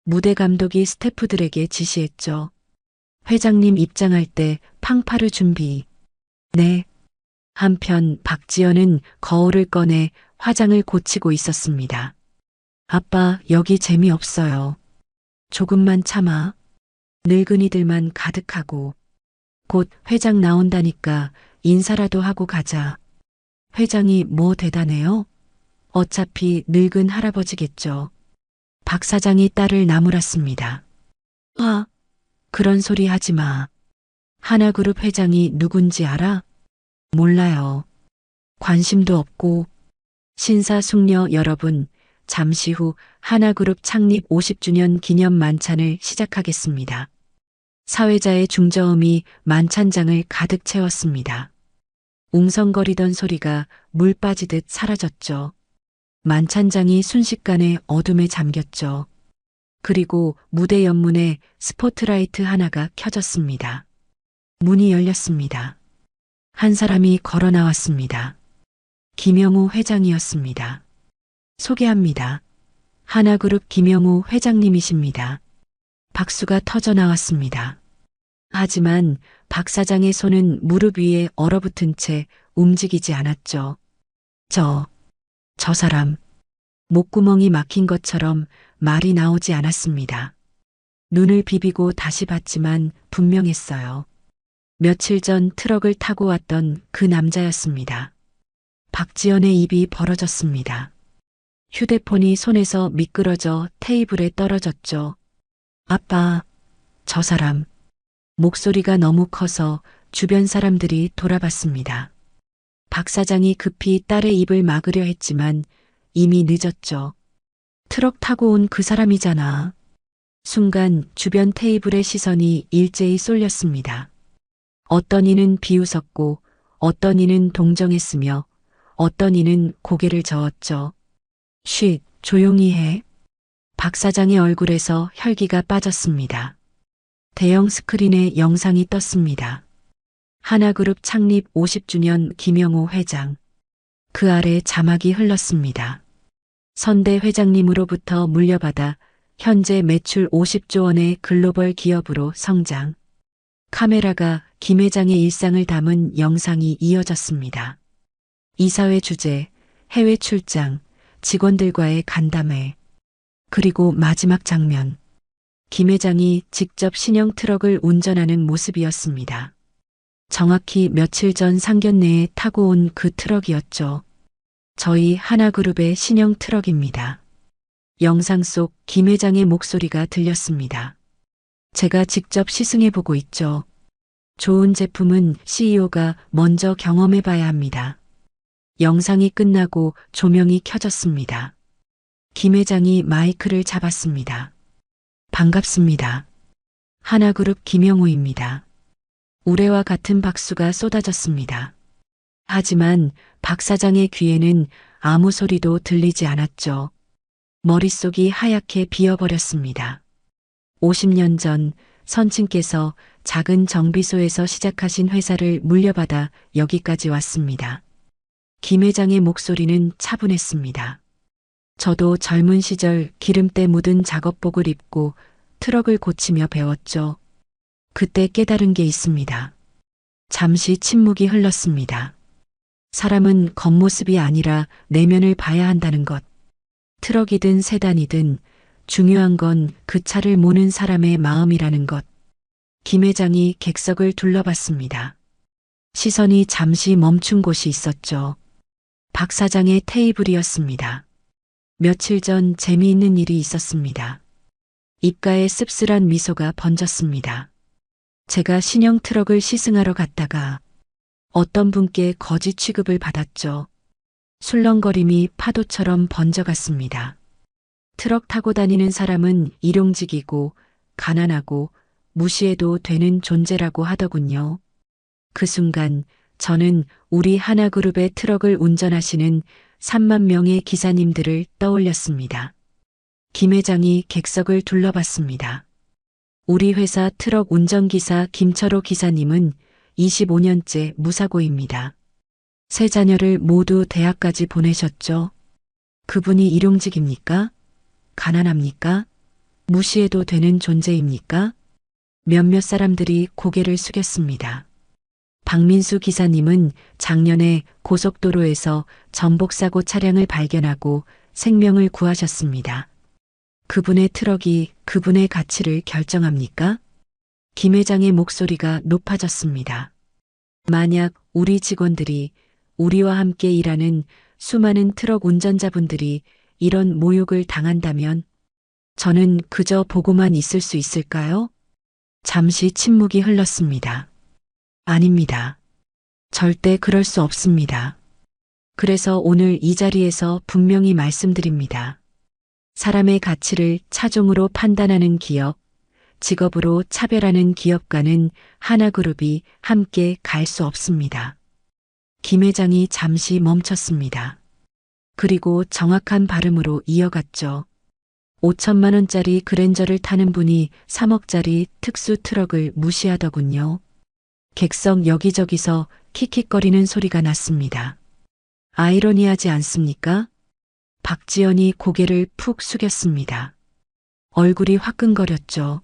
무대 감독이 스태프들에게 지시했죠. 회장님 입장할 때 팡파르 준비. 네. 한편 박지연은 거울을 꺼내 화장을 고치고 있었습니다. 아빠, 여기 재미없어요. 조금만 참아. 늙은이들만 가득하고. 곧 회장 나온다니까 인사라도 하고 가자. 회장이 뭐 대단해요? 어차피 늙은 할아버지겠죠. 박 사장이 딸을 나무랐습니다. 아, 그런 소리 하지 마. 하나그룹 회장이 누군지 알아? 몰라요. 관심도 없고. 신사숙녀 여러분, 잠시 후 하나그룹 창립 50주년 기념 만찬을 시작하겠습니다. 사회자의 중저음이 만찬장을 가득 채웠습니다. 웅성거리던 소리가 물 빠지듯 사라졌죠. 만찬장이 순식간에 어둠에 잠겼죠. 그리고 무대 옆문에 스포트라이트 하나가 켜졌습니다. 문이 열렸습니다. 한 사람이 걸어 나왔습니다. 김영우 회장이었습니다. 소개합니다. 하나그룹 김영우 회장님이십니다. 박수가 터져 나왔습니다. 하지만 박 사장의 손은 무릎 위에 얼어붙은 채 움직이지 않았죠. 저 사람. 목구멍이 막힌 것처럼 말이 나오지 않았습니다. 눈을 비비고 다시 봤지만 분명했어요. 며칠 전 트럭을 타고 왔던 그 남자였습니다. 박지연의 입이 벌어졌습니다. 휴대폰이 손에서 미끄러져 테이블에 떨어졌죠. 아빠, 저 사람. 목소리가 너무 커서 주변 사람들이 돌아봤습니다. 박 사장이 급히 딸의 입을 막으려 했지만 이미 늦었죠. 트럭 타고 온 그 사람이잖아. 순간 주변 테이블의 시선이 일제히 쏠렸습니다. 어떤 이는 비웃었고 어떤 이는 동정했으며 어떤 이는 고개를 저었죠. 쉿, 조용히 해. 박 사장의 얼굴에서 혈기가 빠졌습니다. 대형 스크린에 영상이 떴습니다. 하나그룹 창립 50주년 김영우 회장. 그 아래 자막이 흘렀습니다. 선대 회장님으로부터 물려받아 현재 매출 50조 원의 글로벌 기업으로 성장. 카메라가 김 회장의 일상을 담은 영상이 이어졌습니다. 이사회 주재, 해외 출장, 직원들과의 간담회. 그리고 마지막 장면. 김 회장이 직접 신형 트럭을 운전하는 모습이었습니다. 정확히 며칠 전 상견례에 타고 온 그 트럭이었죠. 저희 하나그룹의 신형 트럭입니다. 영상 속 김 회장의 목소리가 들렸습니다. 제가 직접 시승해 보고 있죠. 좋은 제품은 CEO가 먼저 경험해 봐야 합니다. 영상이 끝나고 조명이 켜졌습니다. 김 회장이 마이크를 잡았습니다. 반갑습니다. 하나그룹 김영우입니다. 우레와 같은 박수가 쏟아졌습니다. 하지만 박 사장의 귀에는 아무 소리도 들리지 않았죠. 머릿속이 하얗게 비어버렸습니다. 50년 전 선친께서 작은 정비소에서 시작하신 회사를 물려받아 여기까지 왔습니다. 김 회장의 목소리는 차분했습니다. 저도 젊은 시절 기름때 묻은 작업복을 입고 트럭을 고치며 배웠죠. 그때 깨달은 게 있습니다. 잠시 침묵이 흘렀습니다. 사람은 겉모습이 아니라 내면을 봐야 한다는 것. 트럭이든 세단이든 중요한 건 그 차를 모는 사람의 마음이라는 것. 김 회장이 객석을 둘러봤습니다. 시선이 잠시 멈춘 곳이 있었죠. 박 사장의 테이블이었습니다. 며칠 전 재미있는 일이 있었습니다. 입가에 씁쓸한 미소가 번졌습니다. 제가 신형 트럭을 시승하러 갔다가 어떤 분께 거짓 취급을 받았죠. 술렁거림이 파도처럼 번져갔습니다. 트럭 타고 다니는 사람은 일용직이고 가난하고 무시해도 되는 존재라고 하더군요. 그 순간 저는 우리 하나그룹의 트럭을 운전하시는 3만 명의 기사님들을 떠올렸습니다. 김 회장이 객석을 둘러봤습니다. 우리 회사 트럭 운전기사 김철호 기사님은 25년째 무사고입니다. 세 자녀를 모두 대학까지 보내셨죠. 그분이 일용직입니까? 가난합니까? 무시해도 되는 존재입니까? 몇몇 사람들이 고개를 숙였습니다. 박민수 기사님은 작년에 고속도로에서 전복사고 차량을 발견하고 생명을 구하셨습니다. 그분의 트럭이 그분의 가치를 결정합니까? 김 회장의 목소리가 높아졌습니다. 만약 우리 직원들이 우리와 함께 일하는 수많은 트럭 운전자분들이 이런 모욕을 당한다면 저는 그저 보고만 있을 수 있을까요? 잠시 침묵이 흘렀습니다. 아닙니다. 절대 그럴 수 없습니다. 그래서 오늘 이 자리에서 분명히 말씀드립니다. 사람의 가치를 차종으로 판단하는 기업, 직업으로 차별하는 기업과는 하나그룹이 함께 갈 수 없습니다. 김 회장이 잠시 멈췄습니다. 그리고 정확한 발음으로 이어갔죠. 5천만 원짜리 그랜저를 타는 분이 3억짜리 특수 트럭을 무시하더군요. 객석 여기저기서 킥킥거리는 소리가 났습니다. 아이러니하지 않습니까? 박지연이 고개를 푹 숙였습니다. 얼굴이 화끈거렸죠.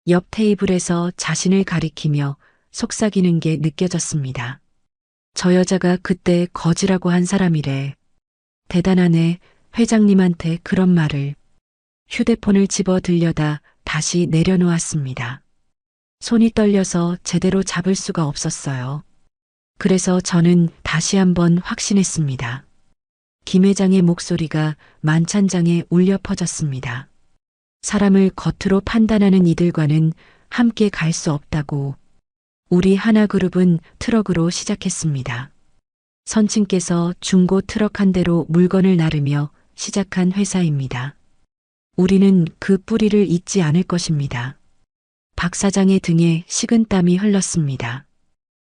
옆 테이블에서 자신을 가리키며 속삭이는 게 느껴졌습니다. 저 여자가 그때 거지라고 한 사람이래. 대단하네. 회장님한테 그런 말을. 휴대폰을 집어 들려다 다시 내려놓았습니다. 손이 떨려서 제대로 잡을 수가 없었어요. 그래서 저는 다시 한번 확신했습니다. 김 회장의 목소리가 만찬장에 울려 퍼졌습니다. 사람을 겉으로 판단하는 이들과는 함께 갈 수 없다고. 우리 하나그룹은 트럭으로 시작했습니다. 선친께서 중고 트럭 한 대로 물건을 나르며 시작한 회사입니다. 우리는 그 뿌리를 잊지 않을 것입니다. 박 사장의 등에 식은땀이 흘렀습니다.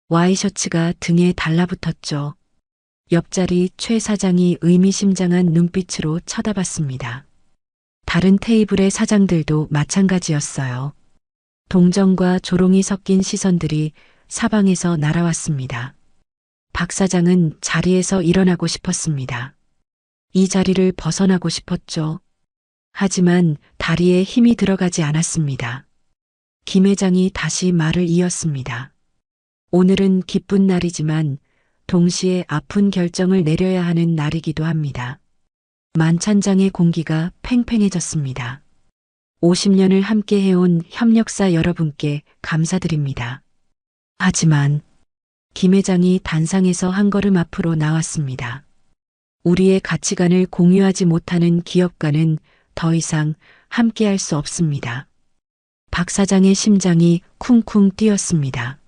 와이셔츠가 등에 달라붙었죠. 옆자리 최 사장이 의미심장한 눈빛으로 쳐다봤습니다. 다른 테이블의 사장들도 마찬가지였어요. 동정과 조롱이 섞인 시선들이 사방에서 날아왔습니다. 박 사장은 자리에서 일어나고 싶었습니다. 이 자리를 벗어나고 싶었죠. 하지만 다리에 힘이 들어가지 않았습니다. 김 회장이 다시 말을 이었습니다. 오늘은 기쁜 날이지만 동시에 아픈 결정을 내려야 하는 날이기도 합니다. 만찬장의 공기가 팽팽해졌습니다. 50년을 함께 해온 협력사 여러분께 감사드립니다. 하지만 김 회장이 단상에서 한 걸음 앞으로 나왔습니다. 우리의 가치관을 공유하지 못하는 기업과는 더 이상 함께할 수 없습니다. 박 사장의 심장이 쿵쿵 뛰었습니다.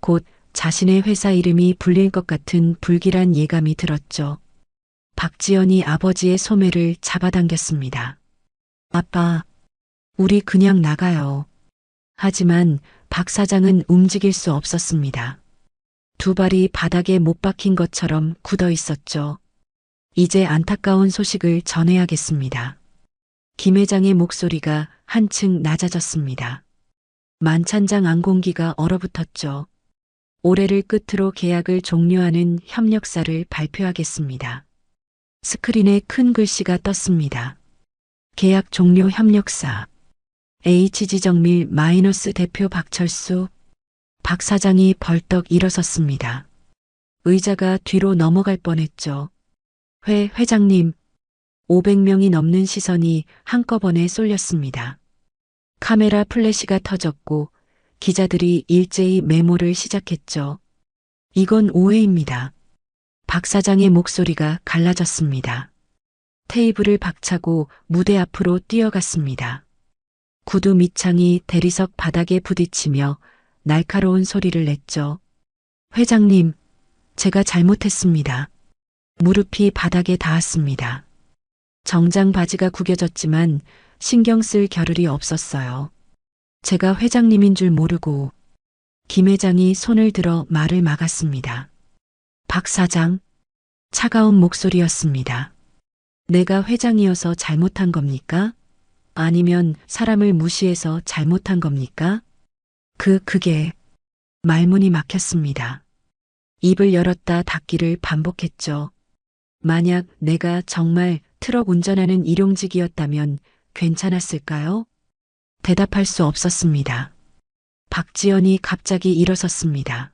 곧 자신의 회사 이름이 불릴 것 같은 불길한 예감이 들었죠. 박지연이 아버지의 소매를 잡아당겼습니다. 아빠, 우리 그냥 나가요. 하지만 박 사장은 움직일 수 없었습니다. 두 발이 바닥에 못 박힌 것처럼 굳어 있었죠. 이제 안타까운 소식을 전해야겠습니다. 김 회장의 목소리가 한층 낮아졌습니다. 만찬장 안공기가 얼어붙었죠. 올해를 끝으로 계약을 종료하는 협력사를 발표하겠습니다. 스크린에 큰 글씨가 떴습니다. 계약 종료 협력사. HG정밀 마이너스 대표 박철수. 박 사장이 벌떡 일어섰습니다. 의자가 뒤로 넘어갈 뻔했죠. 회장님. 500명이 넘는 시선이 한꺼번에 쏠렸습니다. 카메라 플래시가 터졌고 기자들이 일제히 메모를 시작했죠. 이건 오해입니다. 박 사장의 목소리가 갈라졌습니다. 테이블을 박차고 무대 앞으로 뛰어갔습니다. 구두 밑창이 대리석 바닥에 부딪히며 날카로운 소리를 냈죠. 회장님, 제가 잘못했습니다. 무릎이 바닥에 닿았습니다. 정장 바지가 구겨졌지만 신경 쓸 겨를이 없었어요. 제가 회장님인 줄 모르고. 김 회장이 손을 들어 말을 막았습니다. 박 사장, 차가운 목소리였습니다. 내가 회장이어서 잘못한 겁니까? 아니면 사람을 무시해서 잘못한 겁니까? 그게 말문이 막혔습니다. 입을 열었다 닫기를 반복했죠. 만약 내가 정말 트럭 운전하는 일용직이었다면 괜찮았을까요? 대답할 수 없었습니다. 박지연이 갑자기 일어섰습니다.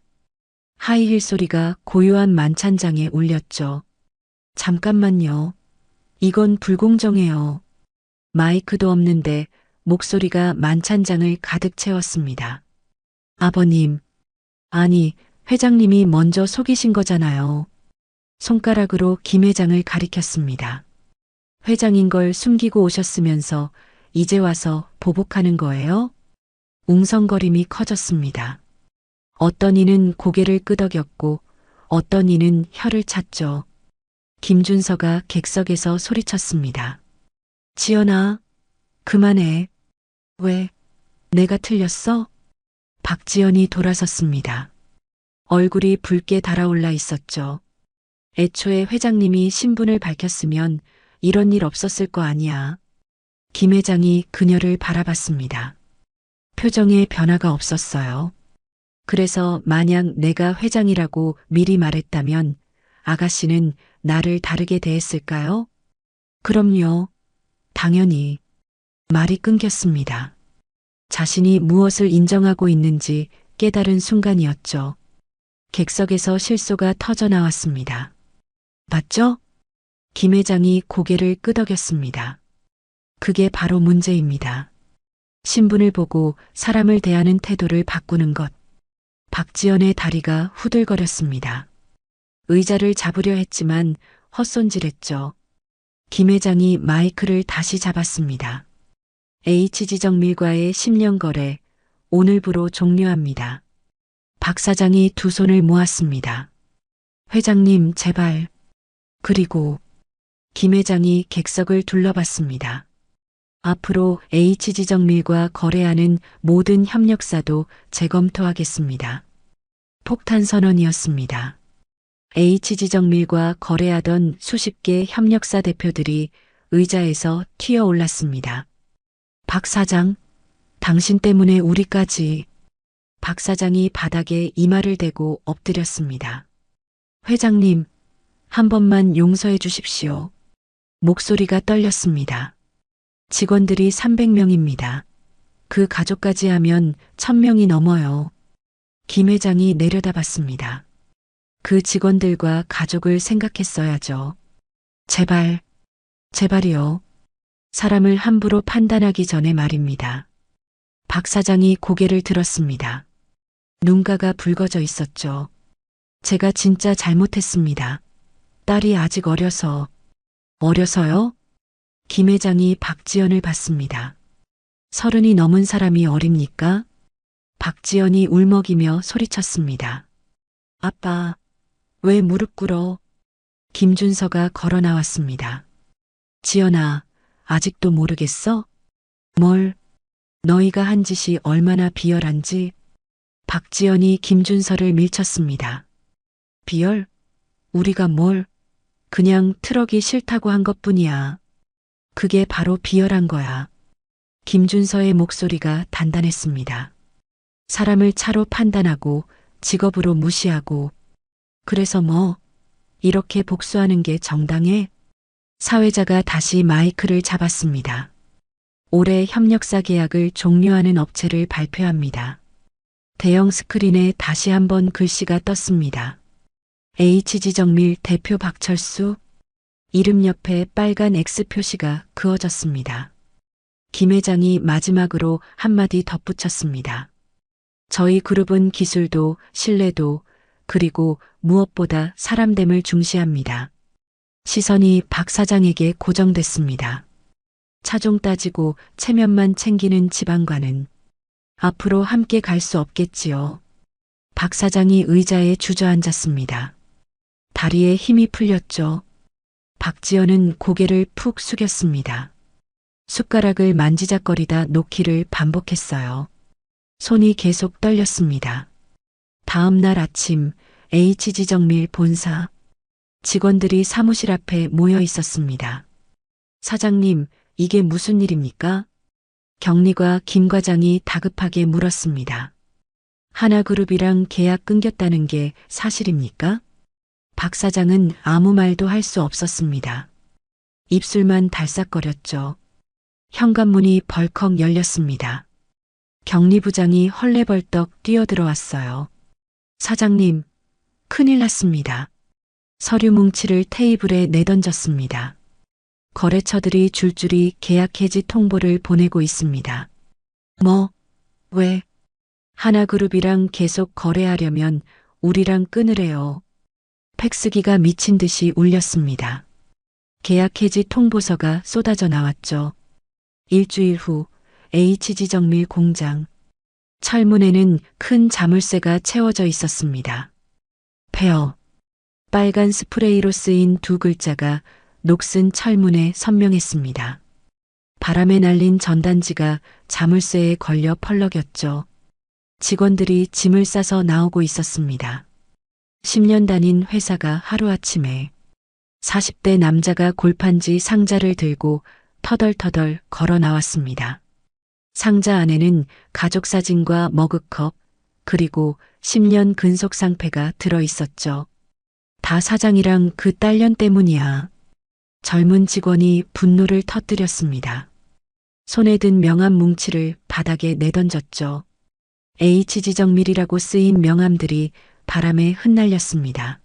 하이힐 소리가 고요한 만찬장에 울렸죠. 잠깐만요. 이건 불공정해요. 마이크도 없는데 목소리가 만찬장을 가득 채웠습니다. 아버님, 아니, 회장님이 먼저 속이신 거잖아요. 손가락으로 김 회장을 가리켰습니다. 회장인 걸 숨기고 오셨으면서 이제 와서 보복하는 거예요? 웅성거림이 커졌습니다. 어떤 이는 고개를 끄덕였고 어떤 이는 혀를 찼죠. 김준서가 객석에서 소리쳤습니다. 지연아, 그만해. 왜? 내가 틀렸어? 박지연이 돌아섰습니다. 얼굴이 붉게 달아올라 있었죠. 애초에 회장님이 신분을 밝혔으면 이런 일 없었을 거 아니야. 김 회장이 그녀를 바라봤습니다. 표정에 변화가 없었어요. 그래서 만약 내가 회장이라고 미리 말했다면 아가씨는 나를 다르게 대했을까요? 그럼요. 당연히. 말이 끊겼습니다. 자신이 무엇을 인정하고 있는지 깨달은 순간이었죠. 객석에서 실소가 터져 나왔습니다. 맞죠? 김 회장이 고개를 끄덕였습니다. 그게 바로 문제입니다. 신분을 보고 사람을 대하는 태도를 바꾸는 것. 박지연의 다리가 후들거렸습니다. 의자를 잡으려 했지만 헛손질했죠. 김 회장이 마이크를 다시 잡았습니다. HG정밀과의 10년 거래, 오늘부로 종료합니다. 박 사장이 두 손을 모았습니다. 회장님, 제발. 그리고 김 회장이 객석을 둘러봤습니다. 앞으로 HG정밀과 거래하는 모든 협력사도 재검토하겠습니다. 폭탄 선언이었습니다. HG정밀과 거래하던 수십 개 협력사 대표들이 의자에서 튀어 올랐습니다. 박 사장, 당신 때문에 우리까지. 박 사장이 바닥에 이마를 대고 엎드렸습니다. 회장님, 한 번만 용서해 주십시오. 목소리가 떨렸습니다. 직원들이 300명입니다. 그 가족까지 하면 1000명이 넘어요. 김 회장이 내려다봤습니다. 그 직원들과 가족을 생각했어야죠. 제발, 제발이요. 사람을 함부로 판단하기 전에 말입니다. 박 사장이 고개를 들었습니다. 눈가가 붉어져 있었죠. 제가 진짜 잘못했습니다. 딸이 아직 어려서. 어려서요? 김 회장이 박지연을 봤습니다. 30이 넘은 사람이 어립니까? 박지연이 울먹이며 소리쳤습니다. 아빠, 왜 무릎 꿇어? 김준서가 걸어 나왔습니다. 지연아, 아직도 모르겠어? 뭘? 너희가 한 짓이 얼마나 비열한지. 박지연이 김준서를 밀쳤습니다. 비열? 우리가 뭘? 그냥 트럭이 싫다고 한 것뿐이야. 그게 바로 비열한 거야. 김준서의 목소리가 단단했습니다. 사람을 차로 판단하고 직업으로 무시하고 그래서 뭐 이렇게 복수하는 게 정당해? 사회자가 다시 마이크를 잡았습니다. 올해 협력사 계약을 종료하는 업체를 발표합니다. 대형 스크린에 다시 한번 글씨가 떴습니다. HG정밀 대표 박철수. 이름 옆에 빨간 X 표시가 그어졌습니다. 김 회장이 마지막으로 한마디 덧붙였습니다. 저희 그룹은 기술도 신뢰도 그리고 무엇보다 사람됨을 중시합니다. 시선이 박 사장에게 고정됐습니다. 차종 따지고 체면만 챙기는 지방과는 앞으로 함께 갈 수 없겠지요. 박 사장이 의자에 주저앉았습니다. 다리에 힘이 풀렸죠. 박지연은 고개를 푹 숙였습니다. 숟가락을 만지작거리다 놓기를 반복했어요. 손이 계속 떨렸습니다. 다음 날 아침 HG정밀 본사. 직원들이 사무실 앞에 모여 있었습니다. 사장님, 이게 무슨 일입니까? 경리과 김 과장이 다급하게 물었습니다. 하나그룹이랑 계약 끊겼다는 게 사실입니까? 박 사장은 아무 말도 할 수 없었습니다. 입술만 달싹거렸죠. 현관문이 벌컥 열렸습니다. 경리부장이 헐레벌떡 뛰어들어왔어요. 사장님, 큰일 났습니다. 서류 뭉치를 테이블에 내던졌습니다. 거래처들이 줄줄이 계약 해지 통보를 보내고 있습니다. 뭐, 왜? 하나그룹이랑 계속 거래하려면 우리랑 끊으래요. 팩스기가 미친 듯이 울렸습니다. 계약 해지 통보서가 쏟아져 나왔죠. 일주일 후 HG정밀 공장. 철문에는 큰 자물쇠가 채워져 있었습니다. 폐허. 빨간 스프레이로 쓰인 두 글자가 녹슨 철문에 선명했습니다. 바람에 날린 전단지가 자물쇠에 걸려 펄럭였죠. 직원들이 짐을 싸서 나오고 있었습니다. 10년 다닌 회사가 하루아침에 40대 남자가 골판지 상자를 들고 터덜터덜 걸어 나왔습니다. 상자 안에는 가족 사진과 머그컵 그리고 10년 근속 상패가 들어 있었죠. 다 사장이랑 그 딸년 때문이야. 젊은 직원이 분노를 터뜨렸습니다. 손에 든 명함 뭉치를 바닥에 내던졌죠. HG정밀이라고 쓰인 명함들이 바람에 흩날렸습니다.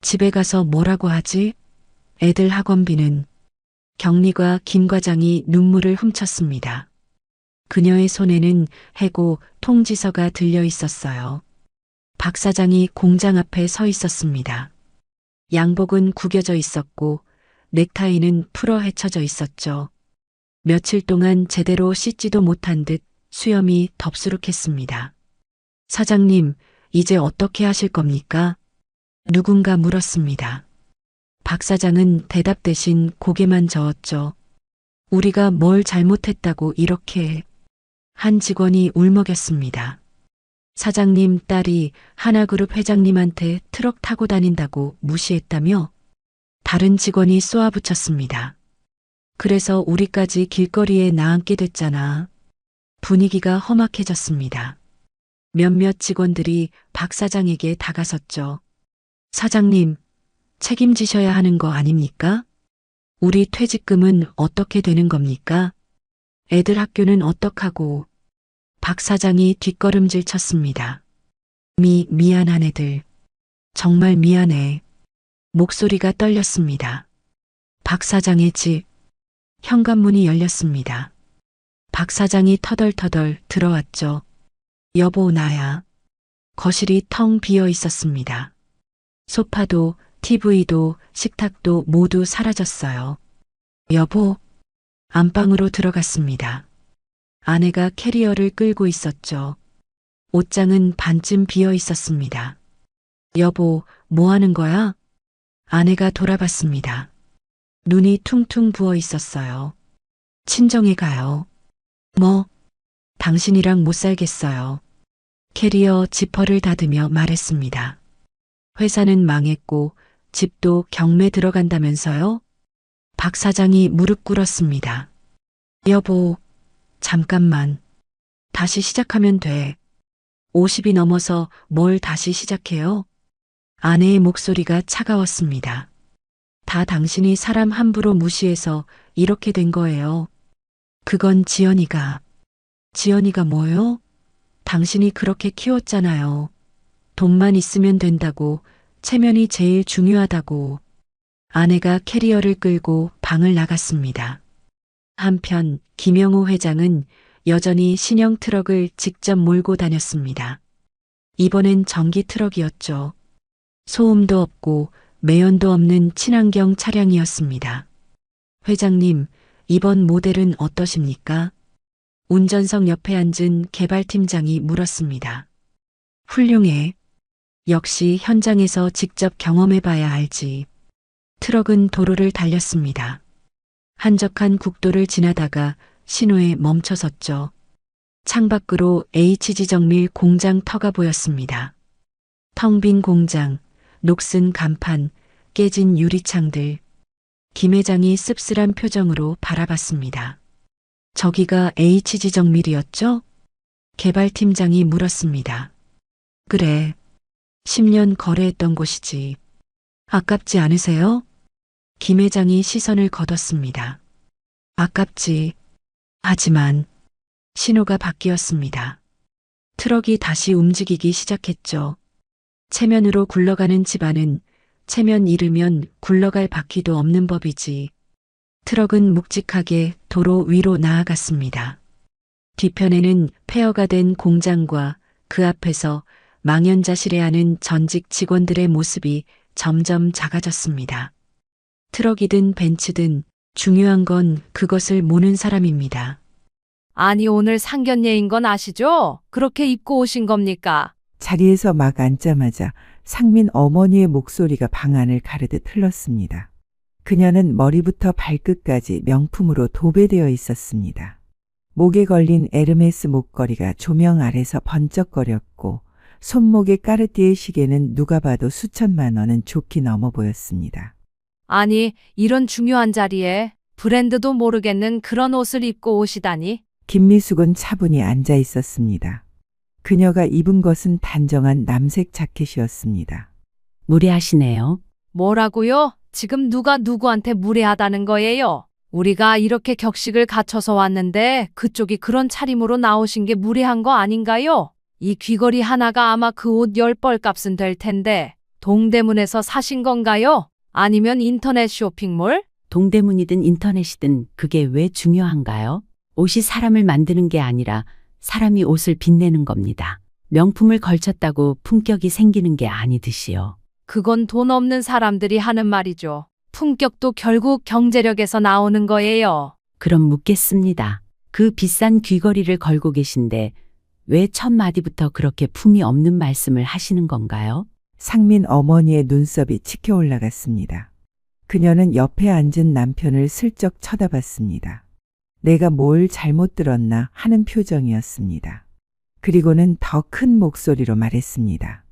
집에 가서 뭐라고 하지? 애들 학원비는. 경리과 김 과장이 눈물을 훔쳤습니다. 그녀의 손에는 해고 통지서가 들려 있었어요. 박 사장이 공장 앞에 서 있었습니다. 양복은 구겨져 있었고 넥타이는 풀어 헤쳐져 있었죠. 며칠 동안 제대로 씻지도 못한 듯 수염이 덥수룩했습니다. 사장님, 이제 어떻게 하실 겁니까? 누군가 물었습니다. 박 사장은 대답 대신 고개만 저었죠. 우리가 뭘 잘못했다고 이렇게. 한 직원이 울먹였습니다. 사장님 딸이 하나그룹 회장님한테 트럭 타고 다닌다고 무시했다며? 다른 직원이 쏘아붙였습니다. 그래서 우리까지 길거리에 나앉게 됐잖아. 분위기가 험악해졌습니다. 몇몇 직원들이 박 사장에게 다가섰죠. 사장님, 책임지셔야 하는 거 아닙니까? 우리 퇴직금은 어떻게 되는 겁니까? 애들 학교는 어떡하고. 박 사장이 뒷걸음질 쳤습니다. 미안한 애들. 정말 미안해. 목소리가 떨렸습니다. 박 사장의 집. 현관문이 열렸습니다. 박 사장이 터덜터덜 들어왔죠. 여보, 나야. 거실이 텅 비어 있었습니다. 소파도 TV도 식탁도 모두 사라졌어요. 여보. 안방으로 들어갔습니다. 아내가 캐리어를 끌고 있었죠. 옷장은 반쯤 비어 있었습니다. 여보, 뭐 하는 거야? 아내가 돌아봤습니다. 눈이 퉁퉁 부어 있었어요. 친정에 가요. 뭐? 당신이랑 못 살겠어요. 캐리어 지퍼를 닫으며 말했습니다. 회사는 망했고 집도 경매 들어간다면서요? 박 사장이 무릎 꿇었습니다. 여보, 잠깐만. 다시 시작하면 돼. 50이 넘어서 뭘 다시 시작해요? 아내의 목소리가 차가웠습니다. 다 당신이 사람 함부로 무시해서 이렇게 된 거예요. 그건 지연이가 뭐요? 당신이 그렇게 키웠잖아요. 돈만 있으면 된다고, 체면이 제일 중요하다고. 아내가 캐리어를 끌고 방을 나갔습니다. 한편 김영우 회장은 여전히 신형 트럭을 직접 몰고 다녔습니다. 이번엔 전기 트럭이었죠. 소음도 없고 매연도 없는 친환경 차량이었습니다. 회장님, 이번 모델은 어떠십니까? 운전석 옆에 앉은 개발팀장이 물었습니다. 훌륭해. 역시 현장에서 직접 경험해봐야 알지. 트럭은 도로를 달렸습니다. 한적한 국도를 지나다가 신호에 멈춰섰죠. 창밖으로 HG 정밀 공장 터가 보였습니다. 텅 빈 공장, 녹슨 간판, 깨진 유리창들. 김 회장이 씁쓸한 표정으로 바라봤습니다. 저기가 HG 정밀이었죠? 개발팀장이 물었습니다. 그래. 10년 거래했던 곳이지. 아깝지 않으세요? 김 회장이 시선을 거뒀습니다. 아깝지. 하지만 신호가 바뀌었습니다. 트럭이 다시 움직이기 시작했죠. 체면으로 굴러가는 집안은 체면 잃으면 굴러갈 바퀴도 없는 법이지. 트럭은 묵직하게 도로 위로 나아갔습니다. 뒤편에는 폐허가 된 공장과 그 앞에서 망연자실해하는 전직 직원들의 모습이 점점 작아졌습니다. 트럭이든 벤츠든 중요한 건 그것을 모는 사람입니다. 아니 오늘 상견례인 건 아시죠? 그렇게 입고 오신 겁니까? 자리에서 막 앉자마자 상민 어머니의 목소리가 방 안을 가르듯 흘렀습니다. 그녀는 머리부터 발끝까지 명품으로 도배되어 있었습니다. 목에 걸린 에르메스 목걸이가 조명 아래서 번쩍거렸고 손목의 까르띠에 시계는 누가 봐도 수천만 원은 좋게 넘어 보였습니다. 아니 이런 중요한 자리에 브랜드도 모르겠는 그런 옷을 입고 오시다니. 김미숙은 차분히 앉아 있었습니다. 그녀가 입은 것은 단정한 남색 자켓이었습니다. 무례하시네요. 뭐라고요? 지금 누가 누구한테 무례하다는 거예요? 우리가 이렇게 격식을 갖춰서 왔는데 그쪽이 그런 차림으로 나오신 게 무례한 거 아닌가요? 이 귀걸이 하나가 아마 그 옷 10벌 값은 될 텐데 동대문에서 사신 건가요? 아니면 인터넷 쇼핑몰? 동대문이든 인터넷이든 그게 왜 중요한가요? 옷이 사람을 만드는 게 아니라 사람이 옷을 빛내는 겁니다. 명품을 걸쳤다고 품격이 생기는 게 아니듯이요. 그건 돈 없는 사람들이 하는 말이죠. 품격도 결국 경제력에서 나오는 거예요. 그럼 묻겠습니다. 그 비싼 귀걸이를 걸고 계신데 왜 첫 마디부터 그렇게 품이 없는 말씀을 하시는 건가요? 상민 어머니의 눈썹이 치켜 올라갔습니다. 그녀는 옆에 앉은 남편을 슬쩍 쳐다봤습니다. 내가 뭘 잘못 들었나 하는 표정이었습니다. 그리고는 더 큰 목소리로 말했습니다.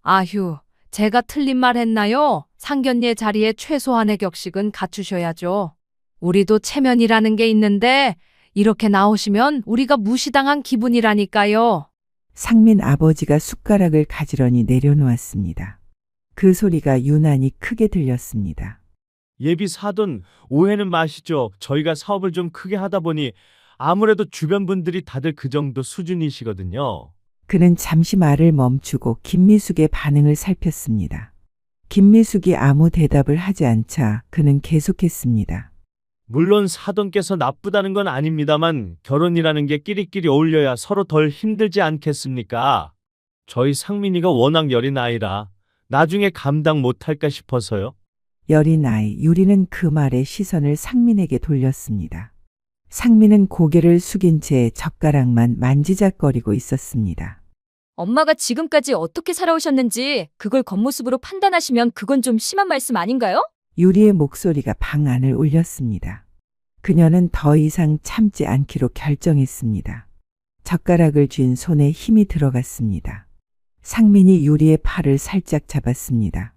아휴, 제가 틀린 말 했나요? 상견례 자리에 최소한의 격식은 갖추셔야죠. 우리도 체면이라는 게 있는데 이렇게 나오시면 우리가 무시당한 기분이라니까요. 상민 아버지가 숟가락을 가지런히 내려놓았습니다. 그 소리가 유난히 크게 들렸습니다. 예비 사돈 오해는 마시죠. 저희가 사업을 좀 크게 하다 보니 아무래도 주변 분들이 다들 그 정도 수준이시거든요. 그는 잠시 말을 멈추고 김미숙의 반응을 살폈습니다. 김미숙이 아무 대답을 하지 않자 그는 계속했습니다. 물론 사돈께서 나쁘다는 건 아닙니다만 결혼이라는 게 끼리끼리 어울려야 서로 덜 힘들지 않겠습니까? 저희 상민이가 워낙 여린 아이라 나중에 감당 못할까 싶어서요. 여린 아이 유리는 그 말에 시선을 상민에게 돌렸습니다. 상민은 고개를 숙인 채 젓가락만 만지작거리고 있었습니다. 엄마가 지금까지 어떻게 살아오셨는지 그걸 겉모습으로 판단하시면 그건 좀 심한 말씀 아닌가요? 유리의 목소리가 방 안을 울렸습니다. 그녀는 더 이상 참지 않기로 결정했습니다. 젓가락을 쥔 손에 힘이 들어갔습니다. 상민이 유리의 팔을 살짝 잡았습니다.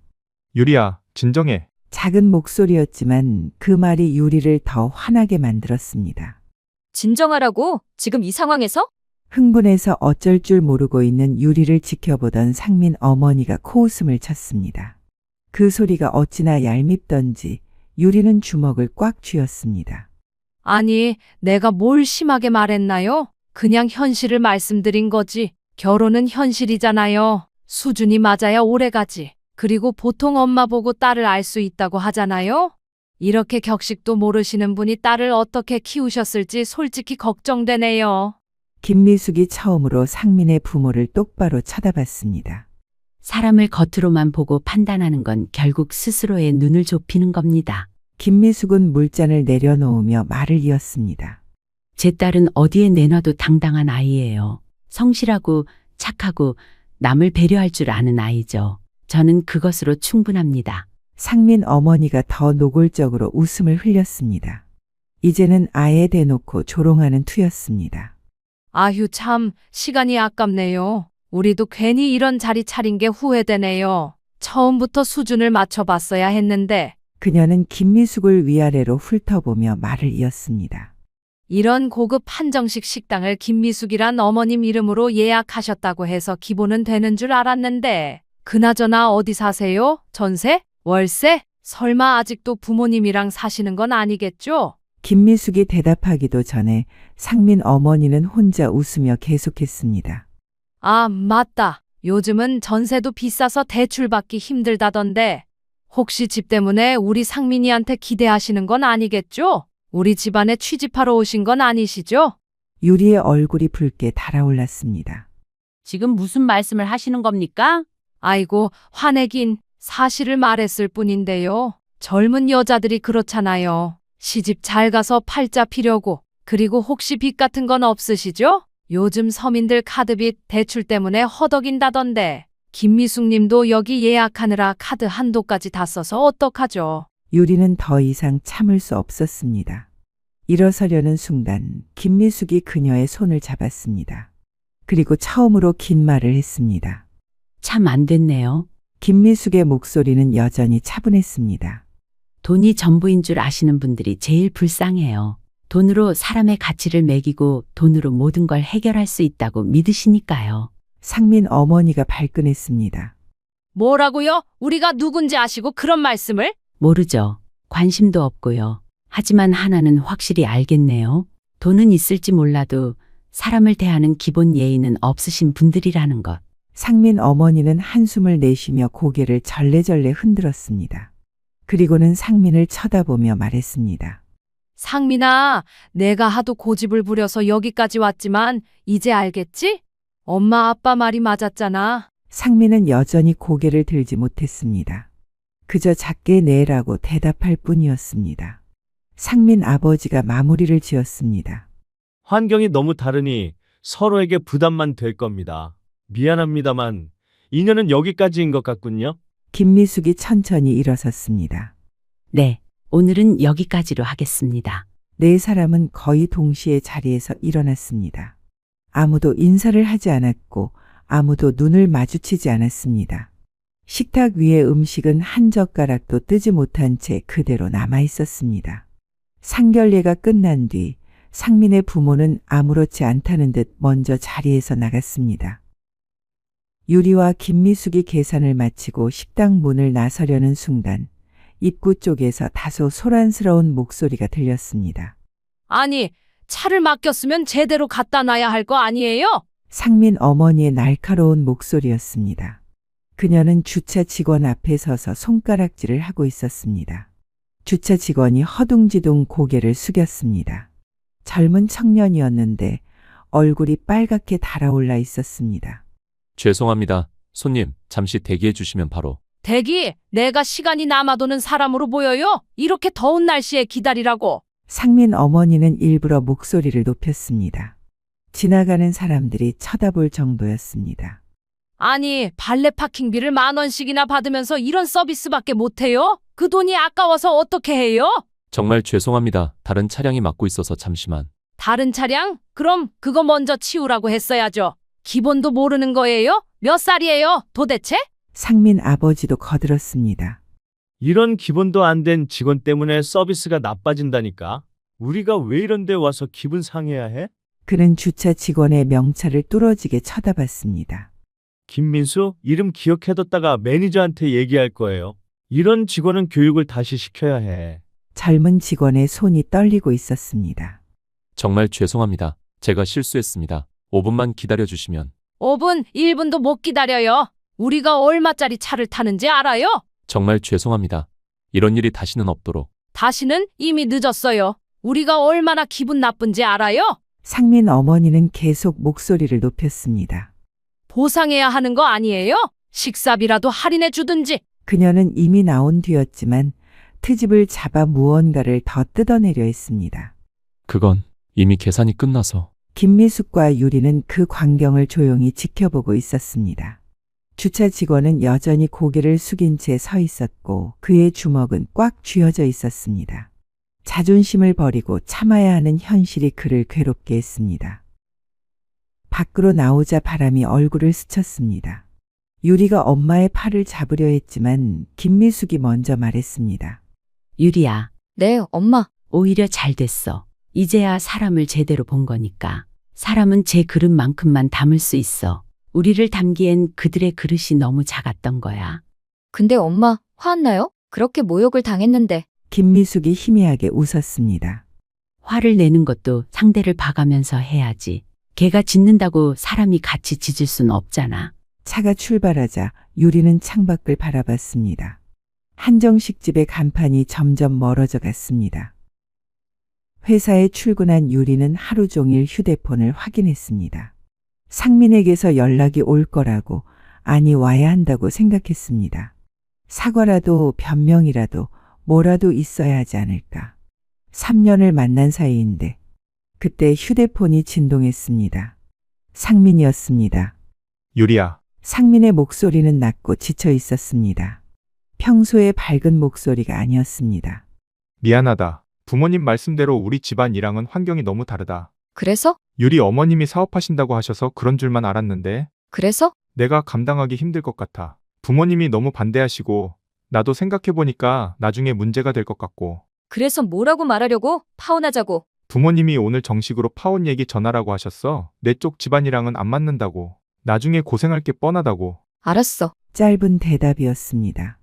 유리야, 진정해. 작은 목소리였지만 그 말이 유리를 더 화나게 만들었습니다. 진정하라고? 지금 이 상황에서? 흥분해서 어쩔 줄 모르고 있는 유리를 지켜보던 상민 어머니가 코웃음을 쳤습니다. 그 소리가 어찌나 얄밉던지 유리는 주먹을 꽉 쥐었습니다. 아니, 내가 뭘 심하게 말했나요? 그냥 현실을 말씀드린 거지. 결혼은 현실이잖아요. 수준이 맞아야 오래가지. 그리고 보통 엄마 보고 딸을 알 수 있다고 하잖아요. 이렇게 격식도 모르시는 분이 딸을 어떻게 키우셨을지 솔직히 걱정되네요. 김미숙이 처음으로 상민의 부모를 똑바로 쳐다봤습니다. 사람을 겉으로만 보고 판단하는 건 결국 스스로의 눈을 좁히는 겁니다. 김미숙은 물잔을 내려놓으며 말을 이었습니다. 제 딸은 어디에 내놔도 당당한 아이예요. 성실하고 착하고 남을 배려할 줄 아는 아이죠. 저는 그것으로 충분합니다. 상민 어머니가 더 노골적으로 웃음을 흘렸습니다. 이제는 아예 대놓고 조롱하는 투였습니다. 아휴 참, 시간이 아깝네요. 우리도 괜히 이런 자리 차린 게 후회되네요. 처음부터 수준을 맞춰봤어야 했는데. 그녀는 김미숙을 위아래로 훑어보며 말을 이었습니다. 이런 고급 한정식 식당을 김미숙이란 어머님 이름으로 예약하셨다고 해서 기본은 되는 줄 알았는데. 그나저나 어디 사세요? 전세? 월세? 설마 아직도 부모님이랑 사시는 건 아니겠죠? 김미숙이 대답하기도 전에 상민 어머니는 혼자 웃으며 계속했습니다. 아, 맞다. 요즘은 전세도 비싸서 대출받기 힘들다던데. 혹시 집 때문에 우리 상민이한테 기대하시는 건 아니겠죠? 우리 집안에 취직하러 오신 건 아니시죠? 유리의 얼굴이 붉게 달아올랐습니다. 지금 무슨 말씀을 하시는 겁니까? 아이고, 화내긴 사실을 말했을 뿐인데요. 젊은 여자들이 그렇잖아요. 시집 잘 가서 팔자 피려고. 그리고 혹시 빚 같은 건 없으시죠? 요즘 서민들 카드빚 대출 때문에 허덕인다던데. 김미숙 님도 여기 예약하느라 카드 한도까지 다 써서 어떡하죠? 유리는 더 이상 참을 수 없었습니다. 일어서려는 순간 김미숙이 그녀의 손을 잡았습니다. 그리고 처음으로 긴 말을 했습니다. 참 안 됐네요. 김미숙의 목소리는 여전히 차분했습니다. 돈이 전부인 줄 아시는 분들이 제일 불쌍해요. 돈으로 사람의 가치를 매기고 돈으로 모든 걸 해결할 수 있다고 믿으시니까요. 상민 어머니가 발끈했습니다. 뭐라고요? 우리가 누군지 아시고 그런 말씀을? 모르죠. 관심도 없고요. 하지만 하나는 확실히 알겠네요. 돈은 있을지 몰라도 사람을 대하는 기본 예의는 없으신 분들이라는 것. 상민 어머니는 한숨을 내쉬며 고개를 절레절레 흔들었습니다. 그리고는 상민을 쳐다보며 말했습니다. 상민아, 내가 하도 고집을 부려서 여기까지 왔지만 이제 알겠지? 엄마 아빠 말이 맞았잖아. 상민은 여전히 고개를 들지 못했습니다. 그저 작게 네라고 대답할 뿐이었습니다. 상민 아버지가 마무리를 지었습니다. 환경이 너무 다르니 서로에게 부담만 될 겁니다. 미안합니다만 인연은 여기까지인 것 같군요. 김미숙이 천천히 일어섰습니다. 네, 오늘은 여기까지로 하겠습니다. 네 사람은 거의 동시에 자리에서 일어났습니다. 아무도 인사를 하지 않았고 아무도 눈을 마주치지 않았습니다. 식탁 위에 음식은 한 젓가락도 뜨지 못한 채 그대로 남아 있었습니다. 상견례가 끝난 뒤 상민의 부모는 아무렇지 않다는 듯 먼저 자리에서 나갔습니다. 유리와 김미숙이 계산을 마치고 식당 문을 나서려는 순간 입구 쪽에서 다소 소란스러운 목소리가 들렸습니다. 아니, 차를 맡겼으면 제대로 갖다 놔야 할 거 아니에요? 상민 어머니의 날카로운 목소리였습니다. 그녀는 주차 직원 앞에 서서 손가락질을 하고 있었습니다. 주차 직원이 허둥지둥 고개를 숙였습니다. 젊은 청년이었는데 얼굴이 빨갛게 달아올라 있었습니다. 죄송합니다. 손님, 잠시 대기해 주시면 바로. 대기, 내가 시간이 남아도는 사람으로 보여요? 이렇게 더운 날씨에 기다리라고. 상민 어머니는 일부러 목소리를 높였습니다. 지나가는 사람들이 쳐다볼 정도였습니다. 아니, 발레 파킹비를 10,000원씩이나 받으면서 이런 서비스밖에 못해요? 그 돈이 아까워서 어떻게 해요? 정말 죄송합니다. 다른 차량이 막고 있어서 잠시만. 다른 차량? 그럼 그거 먼저 치우라고 했어야죠. 기본도 모르는 거예요? 몇 살이에요, 도대체? 상민 아버지도 거들었습니다. 이런 기본도 안 된 직원 때문에 서비스가 나빠진다니까. 우리가 왜 이런 데 와서 기분 상해야 해? 그는 주차 직원의 명찰을 뚫어지게 쳐다봤습니다. 김민수, 이름 기억해뒀다가 매니저한테 얘기할 거예요. 이런 직원은 교육을 다시 시켜야 해. 젊은 직원의 손이 떨리고 있었습니다. 정말 죄송합니다. 제가 실수했습니다. 5분만 기다려 주시면. 5분, 1분도 못 기다려요. 우리가 얼마짜리 차를 타는지 알아요? 정말 죄송합니다. 이런 일이 다시는 없도록. 다시는 이미 늦었어요. 우리가 얼마나 기분 나쁜지 알아요? 상민 어머니는 계속 목소리를 높였습니다. 보상해야 하는 거 아니에요? 식사비라도 할인해 주든지. 그녀는 이미 나온 뒤였지만 트집을 잡아 무언가를 더 뜯어내려 했습니다. 그건 이미 계산이 끝나서. 김미숙과 유리는 그 광경을 조용히 지켜보고 있었습니다. 주차 직원은 여전히 고개를 숙인 채 서 있었고 그의 주먹은 꽉 쥐어져 있었습니다. 자존심을 버리고 참아야 하는 현실이 그를 괴롭게 했습니다. 밖으로 나오자 바람이 얼굴을 스쳤습니다. 유리가 엄마의 팔을 잡으려 했지만 김미숙이 먼저 말했습니다. 유리야, 네, 엄마. 오히려 잘 됐어. 이제야 사람을 제대로 본 거니까. 사람은 제 그릇만큼만 담을 수 있어. 우리를 담기엔 그들의 그릇이 너무 작았던 거야. 근데 엄마, 화났나요? 그렇게 모욕을 당했는데. 김미숙이 희미하게 웃었습니다. 화를 내는 것도 상대를 봐가면서 해야지. 개가 짖는다고 사람이 같이 짖을 순 없잖아. 차가 출발하자 유리는 창밖을 바라봤습니다. 한정식 집의 간판이 점점 멀어져 갔습니다. 회사에 출근한 유리는 하루 종일 휴대폰을 확인했습니다. 상민에게서 연락이 올 거라고, 아니 와야 한다고 생각했습니다. 사과라도 변명이라도 뭐라도 있어야 하지 않을까. 3년을 만난 사이인데 그때 휴대폰이 진동했습니다. 상민이었습니다. 유리야, 상민의 목소리는 낮고 지쳐 있었습니다. 평소의 밝은 목소리가 아니었습니다. 미안하다. 부모님 말씀대로 우리 집안이랑은 환경이 너무 다르다. 그래서? 유리 어머님이 사업하신다고 하셔서 그런 줄만 알았는데 그래서? 내가 감당하기 힘들 것 같아. 부모님이 너무 반대하시고 나도 생각해보니까 나중에 문제가 될 것 같고. 그래서 뭐라고 말하려고? 파혼하자고. 부모님이 오늘 정식으로 파혼 얘기 전하라고 하셨어. 내 쪽 집안이랑은 안 맞는다고. 나중에 고생할 게 뻔하다고. 알았어. 짧은 대답이었습니다.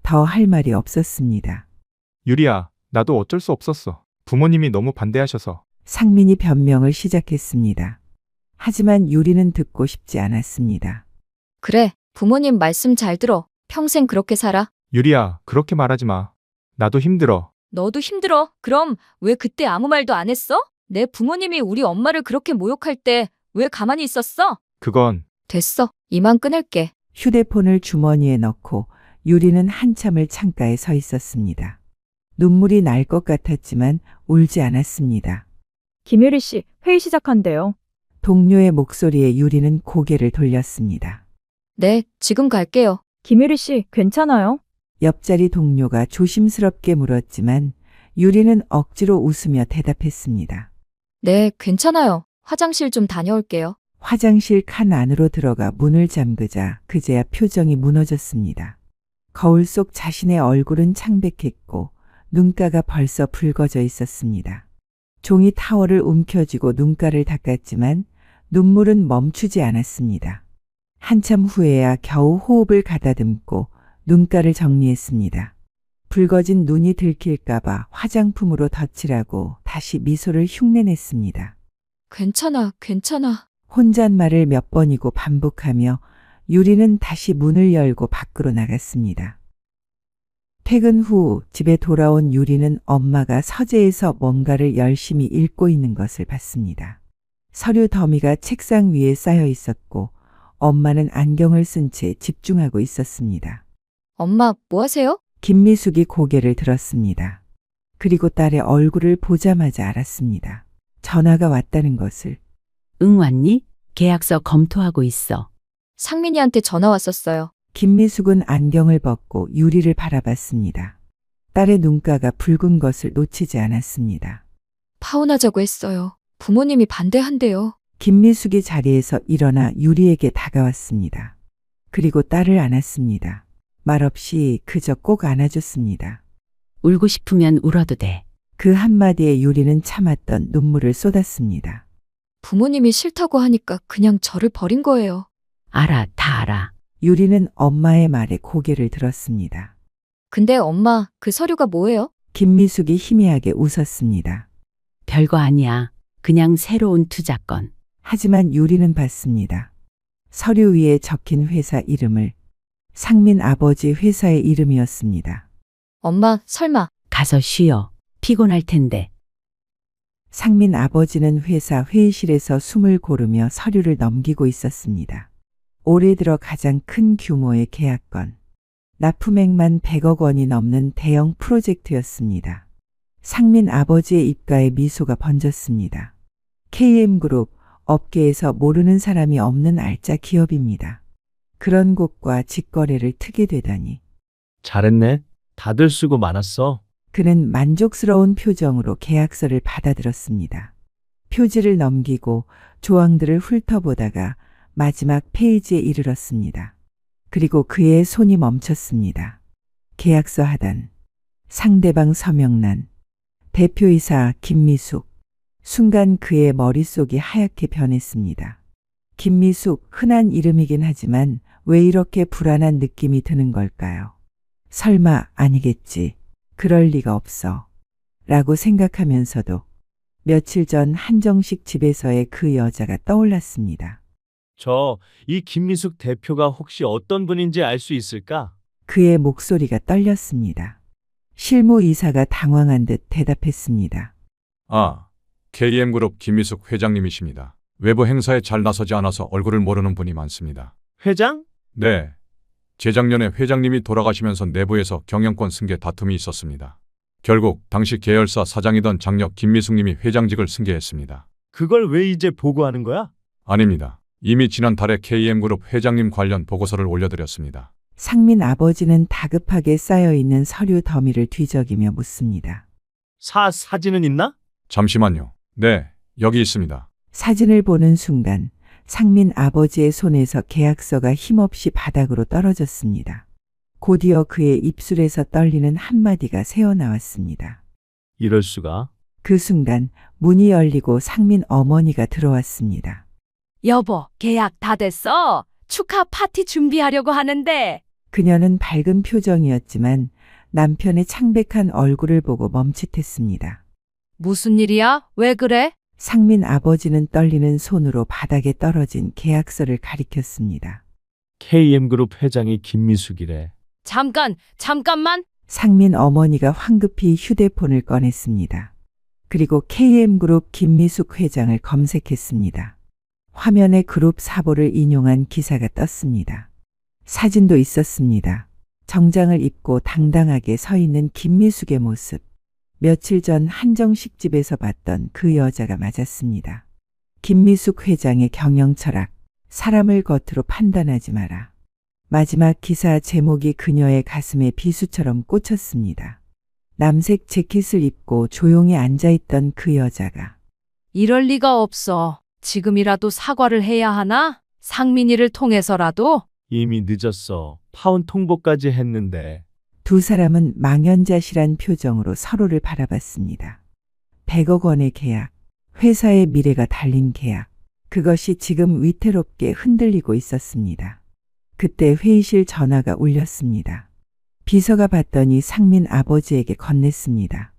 더 할 말이 없었습니다. 유리야, 나도 어쩔 수 없었어. 부모님이 너무 반대하셔서. 상민이 변명을 시작했습니다. 하지만 유리는 듣고 싶지 않았습니다. 그래, 부모님 말씀 잘 들어. 평생 그렇게 살아. 유리야, 그렇게 말하지 마. 나도 힘들어. 너도 힘들어. 그럼 왜 그때 아무 말도 안 했어? 내 부모님이 우리 엄마를 그렇게 모욕할 때 왜 가만히 있었어? 그건 됐어. 이만 끊을게. 휴대폰을 주머니에 넣고 유리는 한참을 창가에 서 있었습니다. 눈물이 날 것 같았지만 울지 않았습니다. 김유리 씨, 회의 시작한대요. 동료의 목소리에 유리는 고개를 돌렸습니다. 네, 지금 갈게요. 김유리 씨, 괜찮아요? 옆자리 동료가 조심스럽게 물었지만 유리는 억지로 웃으며 대답했습니다. 네, 괜찮아요. 화장실 좀 다녀올게요. 화장실 칸 안으로 들어가 문을 잠그자 그제야 표정이 무너졌습니다. 거울 속 자신의 얼굴은 창백했고 눈가가 벌써 붉어져 있었습니다. 종이 타월을 움켜쥐고 눈가를 닦았지만 눈물은 멈추지 않았습니다. 한참 후에야 겨우 호흡을 가다듬고 눈가를 정리했습니다. 붉어진 눈이 들킬까봐 화장품으로 덧칠하고 다시 미소를 흉내냈습니다. 괜찮아, 괜찮아. 혼잣말을 몇 번이고 반복하며 유리는 다시 문을 열고 밖으로 나갔습니다. 퇴근 후 집에 돌아온 유리는 엄마가 서재에서 뭔가를 열심히 읽고 있는 것을 봤습니다. 서류 더미가 책상 위에 쌓여 있었고 엄마는 안경을 쓴 채 집중하고 있었습니다. 엄마, 뭐 하세요? 김미숙이 고개를 들었습니다. 그리고 딸의 얼굴을 보자마자 알았습니다. 전화가 왔다는 것을. 응, 왔니? 계약서 검토하고 있어. 상민이한테 전화 왔었어요. 김미숙은 안경을 벗고 유리를 바라봤습니다. 딸의 눈가가 붉은 것을 놓치지 않았습니다. 파혼하자고 했어요. 부모님이 반대한대요. 김미숙이 자리에서 일어나 유리에게 다가왔습니다. 그리고 딸을 안았습니다. 말없이 그저 꼭 안아줬습니다. 울고 싶으면 울어도 돼. 그 한마디에 유리는 참았던 눈물을 쏟았습니다. 부모님이 싫다고 하니까 그냥 저를 버린 거예요. 알아, 다 알아. 유리는 엄마의 말에 고개를 들었습니다. 근데 엄마, 그 서류가 뭐예요? 김미숙이 희미하게 웃었습니다. 별거 아니야. 그냥 새로운 투자건. 하지만 유리는 봤습니다. 서류 위에 적힌 회사 이름을 상민 아버지 회사의 이름이었습니다. 엄마, 설마. 가서 쉬어. 피곤할 텐데. 상민 아버지는 회사 회의실에서 숨을 고르며 서류를 넘기고 있었습니다. 올해 들어 가장 큰 규모의 계약건. 납품액만 100억 원이 넘는 대형 프로젝트였습니다. 상민 아버지의 입가에 미소가 번졌습니다. KM그룹, 업계에서 모르는 사람이 없는 알짜 기업입니다. 그런 곳과 직거래를 트게 되다니. 잘했네. 다들 수고 많았어. 그는 만족스러운 표정으로 계약서를 받아들었습니다. 표지를 넘기고 조항들을 훑어보다가 마지막 페이지에 이르렀습니다. 그리고 그의 손이 멈췄습니다. 계약서 하단, 상대방 서명란, 대표이사 김미숙. 순간 그의 머릿속이 하얗게 변했습니다. 김미숙, 흔한 이름이긴 하지만 왜 이렇게 불안한 느낌이 드는 걸까요? 설마 아니겠지. 그럴 리가 없어. 라고 생각하면서도 며칠 전 한정식 집에서의 그 여자가 떠올랐습니다. 이 김미숙 대표가 혹시 어떤 분인지 알 수 있을까? 그의 목소리가 떨렸습니다. 실무이사가 당황한 듯 대답했습니다. 아, KM그룹 김미숙 회장님이십니다. 외부 행사에 잘 나서지 않아서 얼굴을 모르는 분이 많습니다. 회장? 네. 재작년에 회장님이 돌아가시면서 내부에서 경영권 승계 다툼이 있었습니다. 결국 당시 계열사 사장이던 장녀 김미숙님이 회장직을 승계했습니다. 그걸 왜 이제 보고하는 거야? 아닙니다. 이미 지난달에 KM그룹 회장님 관련 보고서를 올려드렸습니다. 상민 아버지는 다급하게 쌓여있는 서류 더미를 뒤적이며 묻습니다. 사진은 있나? 잠시만요. 네, 여기 있습니다. 사진을 보는 순간 상민 아버지의 손에서 계약서가 힘없이 바닥으로 떨어졌습니다. 곧이어 그의 입술에서 떨리는 한마디가 새어나왔습니다. 이럴 수가. 그 순간 문이 열리고 상민 어머니가 들어왔습니다. 여보, 계약 다 됐어. 축하 파티 준비하려고 하는데. 그녀는 밝은 표정이었지만 남편의 창백한 얼굴을 보고 멈칫했습니다. 무슨 일이야? 왜 그래? 상민 아버지는 떨리는 손으로 바닥에 떨어진 계약서를 가리켰습니다. KM그룹 회장이 김미숙이래. 잠깐만. 상민 어머니가 황급히 휴대폰을 꺼냈습니다. 그리고 KM그룹 김미숙 회장을 검색했습니다. 화면에 그룹 사보를 인용한 기사가 떴습니다. 사진도 있었습니다. 정장을 입고 당당하게 서 있는 김미숙의 모습. 며칠 전 한정식 집에서 봤던 그 여자가 맞았습니다. 김미숙 회장의 경영 철학, 사람을 겉으로 판단하지 마라. 마지막 기사 제목이 그녀의 가슴에 비수처럼 꽂혔습니다. 남색 재킷을 입고 조용히 앉아있던 그 여자가. 이럴 리가 없어. 지금이라도 사과를 해야 하나? 상민이를 통해서라도? 이미 늦었어. 파혼 통보까지 했는데. 두 사람은 망연자실한 표정으로 서로를 바라봤습니다. 100억 원의 계약, 회사의 미래가 달린 계약. 그것이 지금 위태롭게 흔들리고 있었습니다. 그때 회의실 전화가 울렸습니다. 비서가 받더니 상민 아버지에게 건넸습니다.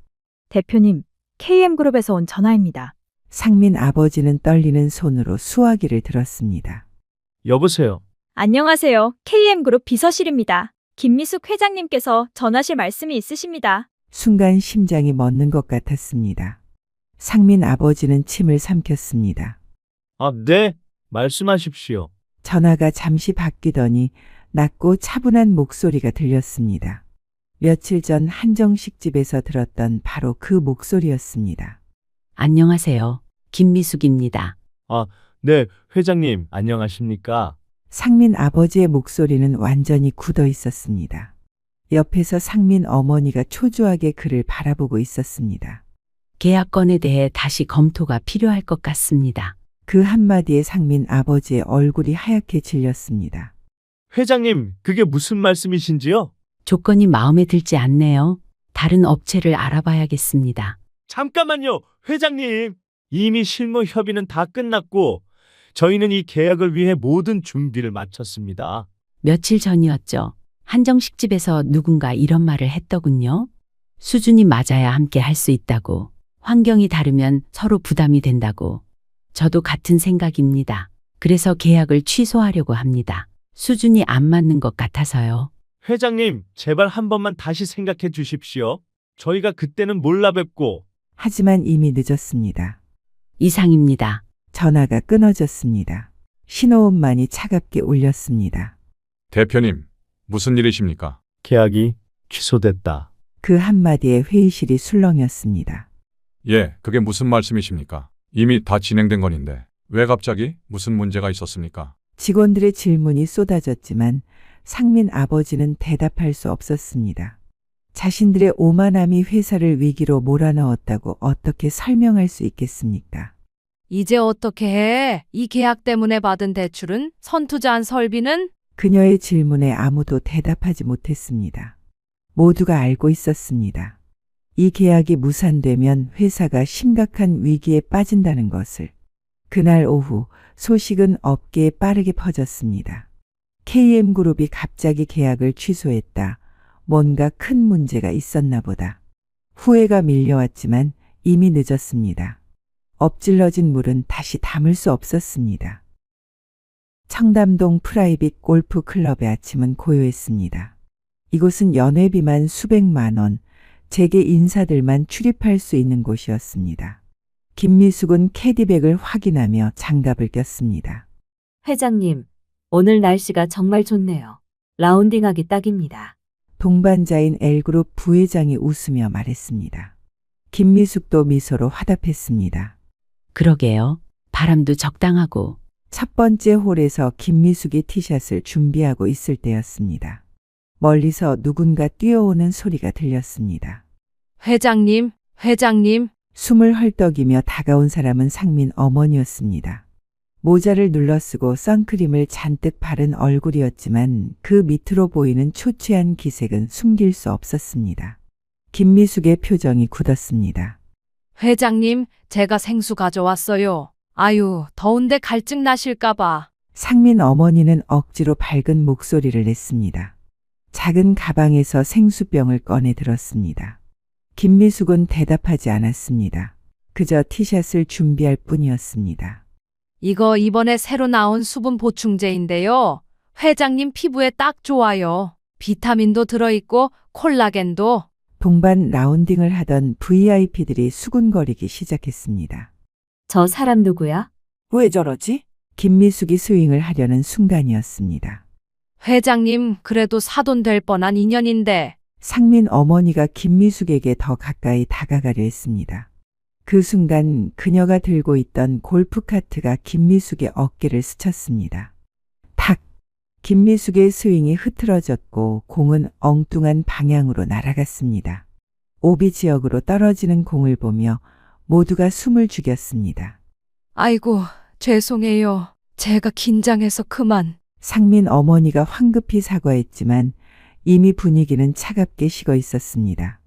대표님, KM그룹에서 온 전화입니다. 상민 아버지는 떨리는 손으로 수화기를 들었습니다. 여보세요. 안녕하세요. KM그룹 비서실입니다. 김미숙 회장님께서 전하실 말씀이 있으십니다. 순간 심장이 멎는 것 같았습니다. 상민 아버지는 침을 삼켰습니다. 네. 말씀하십시오. 전화가 잠시 바뀌더니 낮고 차분한 목소리가 들렸습니다. 며칠 전 한정식 집에서 들었던 바로 그 목소리였습니다. 안녕하세요. 김미숙입니다. 네. 회장님, 안녕하십니까? 상민 아버지의 목소리는 완전히 굳어 있었습니다. 옆에서 상민 어머니가 초조하게 그를 바라보고 있었습니다. 계약건에 대해 다시 검토가 필요할 것 같습니다. 그 한마디에 상민 아버지의 얼굴이 하얗게 질렸습니다. 회장님, 그게 무슨 말씀이신지요? 조건이 마음에 들지 않네요. 다른 업체를 알아봐야겠습니다. 잠깐만요, 회장님. 이미 실무 협의는 다 끝났고 저희는 이 계약을 위해 모든 준비를 마쳤습니다. 며칠 전이었죠. 한정식 집에서 누군가 이런 말을 했더군요. 수준이 맞아야 함께 할 수 있다고. 환경이 다르면 서로 부담이 된다고. 저도 같은 생각입니다. 그래서 계약을 취소하려고 합니다. 수준이 안 맞는 것 같아서요. 회장님, 제발 한 번만 다시 생각해 주십시오. 저희가 그때는 몰라 뵙고. 하지만 이미 늦었습니다. 이상입니다. 전화가 끊어졌습니다. 신호음만이 차갑게 울렸습니다. 대표님, 무슨 일이십니까? 계약이 취소됐다. 그 한마디에 회의실이 술렁였습니다. 예, 그게 무슨 말씀이십니까? 이미 다 진행된 건인데 왜 갑자기 무슨 문제가 있었습니까? 직원들의 질문이 쏟아졌지만 상민 아버지는 대답할 수 없었습니다. 자신들의 오만함이 회사를 위기로 몰아넣었다고 어떻게 설명할 수 있겠습니까? 이제 어떻게 해? 이 계약 때문에 받은 대출은? 선투자한 설비는? 그녀의 질문에 아무도 대답하지 못했습니다. 모두가 알고 있었습니다. 이 계약이 무산되면 회사가 심각한 위기에 빠진다는 것을. 그날 오후 소식은 업계에 빠르게 퍼졌습니다. KM그룹이 갑자기 계약을 취소했다. 뭔가 큰 문제가 있었나 보다. 후회가 밀려왔지만 이미 늦었습니다. 엎질러진 물은 다시 담을 수 없었습니다. 청담동 프라이빗 골프 클럽의 아침은 고요했습니다. 이곳은 연회비만 수백만 원, 재계 인사들만 출입할 수 있는 곳이었습니다. 김미숙은 캐디백을 확인하며 장갑을 꼈습니다. 회장님, 오늘 날씨가 정말 좋네요. 라운딩하기 딱입니다. 동반자인 L그룹 부회장이 웃으며 말했습니다. 김미숙도 미소로 화답했습니다. 그러게요. 바람도 적당하고. 첫 번째 홀에서 김미숙이 티샷을 준비하고 있을 때였습니다. 멀리서 누군가 뛰어오는 소리가 들렸습니다. 회장님, 회장님. 숨을 헐떡이며 다가온 사람은 상민 어머니였습니다. 모자를 눌러쓰고 선크림을 잔뜩 바른 얼굴이었지만 그 밑으로 보이는 초췌한 기색은 숨길 수 없었습니다. 김미숙의 표정이 굳었습니다. 회장님, 제가 생수 가져왔어요. 아유, 더운데 갈증 나실까봐. 상민 어머니는 억지로 밝은 목소리를 냈습니다. 작은 가방에서 생수병을 꺼내 들었습니다. 김미숙은 대답하지 않았습니다. 그저 티샷을 준비할 뿐이었습니다. 이거 이번에 새로 나온 수분 보충제인데요. 회장님 피부에 딱 좋아요. 비타민도 들어있고 콜라겐도. 동반 라운딩을 하던 VIP들이 수군거리기 시작했습니다. 저 사람 누구야? 왜 저러지? 김미숙이 스윙을 하려는 순간이었습니다. 회장님, 그래도 사돈 될 뻔한 인연인데. 상민 어머니가 김미숙에게 더 가까이 다가가려 했습니다. 그 순간 그녀가 들고 있던 골프카트가 김미숙의 어깨를 스쳤습니다. 탁! 김미숙의 스윙이 흐트러졌고 공은 엉뚱한 방향으로 날아갔습니다. 오비 지역으로 떨어지는 공을 보며 모두가 숨을 죽였습니다. 아이고, 죄송해요. 제가 긴장해서 그만. 상민 어머니가 황급히 사과했지만 이미 분위기는 차갑게 식어 있었습니다.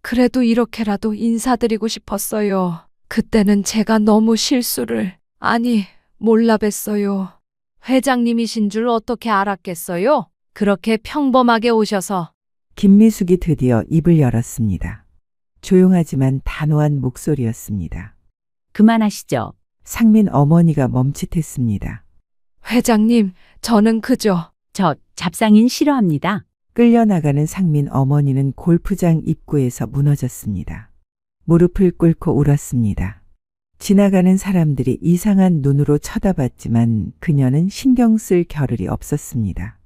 그래도 이렇게라도 인사드리고 싶었어요. 그때는 제가 너무 실수를. 아니, 몰라 뵀어요. 회장님이신 줄 어떻게 알았겠어요? 그렇게 평범하게 오셔서. 김미숙이 드디어 입을 열었습니다. 조용하지만 단호한 목소리였습니다. 그만하시죠. 상민 어머니가 멈칫했습니다. 회장님, 저는 그저. 저 잡상인 싫어합니다. 끌려나가는 상민 어머니는 골프장 입구에서 무너졌습니다. 무릎을 꿇고 울었습니다. 지나가는 사람들이 이상한 눈으로 쳐다봤지만 그녀는 신경 쓸 겨를이 없었습니다.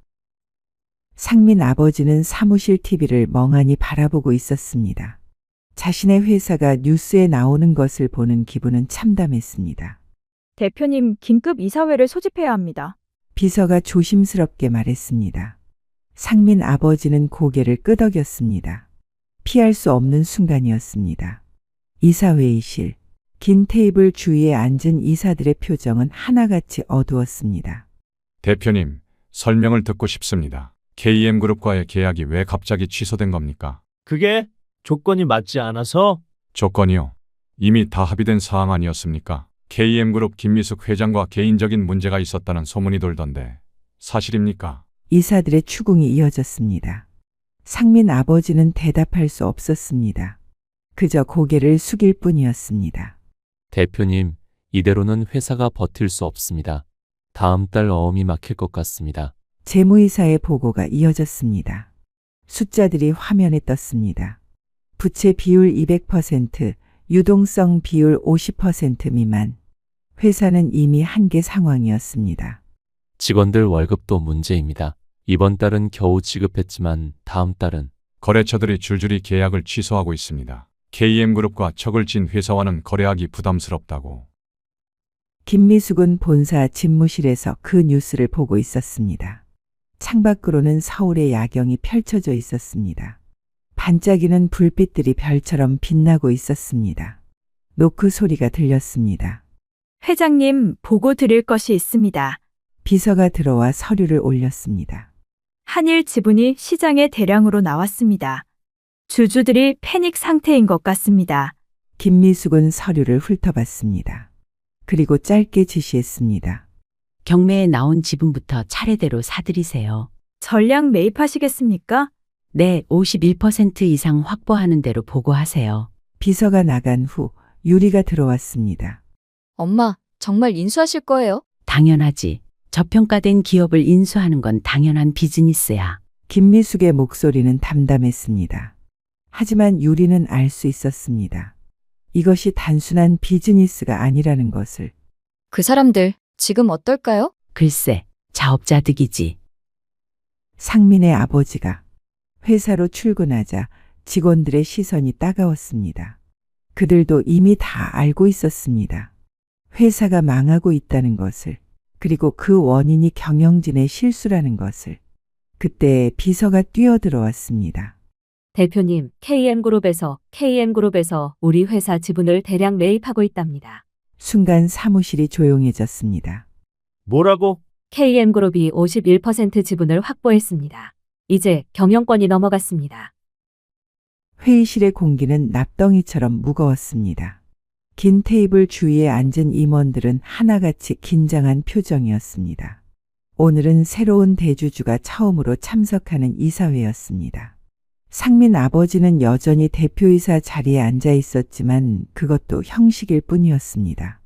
상민 아버지는 사무실 TV를 멍하니 바라보고 있었습니다. 자신의 회사가 뉴스에 나오는 것을 보는 기분은 참담했습니다. 대표님, 긴급 이사회를 소집해야 합니다. 비서가 조심스럽게 말했습니다. 상민 아버지는 고개를 끄덕였습니다. 피할 수 없는 순간이었습니다. 이사회의실, 긴 테이블 주위에 앉은 이사들의 표정은 하나같이 어두웠습니다. 대표님, 설명을 듣고 싶습니다. KM그룹과의 계약이 왜 갑자기 취소된 겁니까? 그게 조건이 맞지 않아서 조건이요. 이미 다 합의된 사항 아니었습니까? KM그룹 김미숙 회장과 개인적인 문제가 있었다는 소문이 돌던데 사실입니까? 이사들의 추궁이 이어졌습니다. 상민 아버지는 대답할 수 없었습니다. 그저 고개를 숙일 뿐이었습니다. 대표님, 이대로는 회사가 버틸 수 없습니다. 다음 달 어음이 막힐 것 같습니다. 재무이사의 보고가 이어졌습니다. 숫자들이 화면에 떴습니다. 부채 비율 200%, 유동성 비율 50% 미만. 회사는 이미 한계 상황이었습니다. 직원들 월급도 문제입니다. 이번 달은 겨우 지급했지만 다음 달은 거래처들이 줄줄이 계약을 취소하고 있습니다. KM그룹과 척을 진 회사와는 거래하기 부담스럽다고. 김미숙은 본사 집무실에서 그 뉴스를 보고 있었습니다. 창밖으로는 서울의 야경이 펼쳐져 있었습니다. 반짝이는 불빛들이 별처럼 빛나고 있었습니다. 노크 소리가 들렸습니다. 회장님, 보고 드릴 것이 있습니다. 비서가 들어와 서류를 올렸습니다. 한일 지분이 시장에 대량으로 나왔습니다. 주주들이 패닉 상태인 것 같습니다. 김미숙은 서류를 훑어봤습니다. 그리고 짧게 지시했습니다. 경매에 나온 지분부터 차례대로 사들이세요. 전량 매입하시겠습니까? 네, 51% 이상 확보하는 대로 보고하세요. 비서가 나간 후 유리가 들어왔습니다. 엄마, 정말 인수하실 거예요? 당연하지. 저평가된 기업을 인수하는 건 당연한 비즈니스야. 김미숙의 목소리는 담담했습니다. 하지만 유리는 알 수 있었습니다. 이것이 단순한 비즈니스가 아니라는 것을. 그 사람들 지금 어떨까요? 글쎄, 자업자득이지. 상민의 아버지가 회사로 출근하자 직원들의 시선이 따가웠습니다. 그들도 이미 다 알고 있었습니다. 회사가 망하고 있다는 것을, 그리고 그 원인이 경영진의 실수라는 것을. 그때 비서가 뛰어들어왔습니다. 대표님, KM그룹에서 우리 회사 지분을 대량 매입하고 있답니다. 순간 사무실이 조용해졌습니다. 뭐라고? KM그룹이 51% 지분을 확보했습니다. 이제 경영권이 넘어갔습니다. 회의실의 공기는 납덩이처럼 무거웠습니다. 긴 테이블 주위에 앉은 임원들은 하나같이 긴장한 표정이었습니다. 오늘은 새로운 대주주가 처음으로 참석하는 이사회였습니다. 상민 아버지는 여전히 대표이사 자리에 앉아 있었지만 그것도 형식일 뿐이었습니다.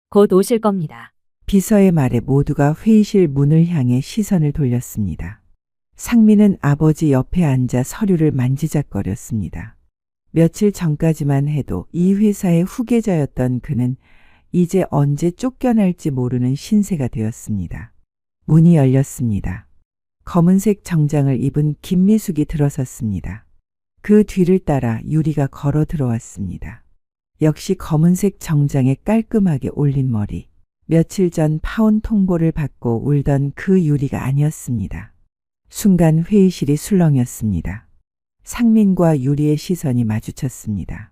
곧 오실 겁니다. 비서의 말에 모두가 회의실 문을 향해 시선을 돌렸습니다. 상민은 아버지 옆에 앉아 서류를 만지작거렸습니다. 며칠 전까지만 해도 이 회사의 후계자였던 그는 이제 언제 쫓겨날지 모르는 신세가 되었습니다. 문이 열렸습니다. 검은색 정장을 입은 김미숙이 들어섰습니다. 그 뒤를 따라 유리가 걸어 들어왔습니다. 역시 검은색 정장에 깔끔하게 올린 머리. 며칠 전 파혼 통보를 받고 울던 그 유리가 아니었습니다. 순간 회의실이 술렁였습니다. 상민과 유리의 시선이 마주쳤습니다.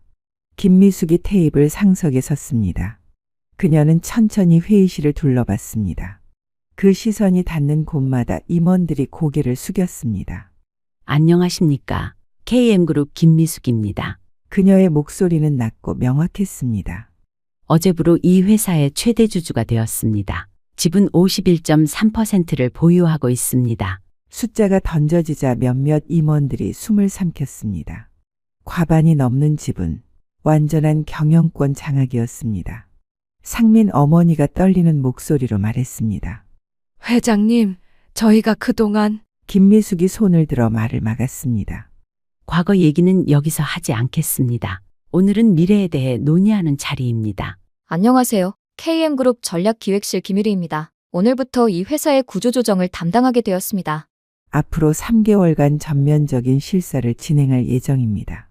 김미숙이 테이블 상석에 섰습니다. 그녀는 천천히 회의실을 둘러봤습니다. 그 시선이 닿는 곳마다 임원들이 고개를 숙였습니다. 안녕하십니까. KM그룹 김미숙입니다. 그녀의 목소리는 낮고 명확했습니다. 어제부로 이 회사의 최대 주주가 되었습니다. 지분 51.3%를 보유하고 있습니다. 숫자가 던져지자 몇몇 임원들이 숨을 삼켰습니다. 과반이 넘는 지분, 완전한 경영권 장악이었습니다. 상민 어머니가 떨리는 목소리로 말했습니다. 회장님, 저희가 그동안 김미숙이 손을 들어 말을 막았습니다. 과거 얘기는 여기서 하지 않겠습니다. 오늘은 미래에 대해 논의하는 자리입니다. 안녕하세요. KM그룹 전략기획실 김유리입니다. 오늘부터 이 회사의 구조조정을 담당하게 되었습니다. 앞으로 3개월간 전면적인 실사를 진행할 예정입니다.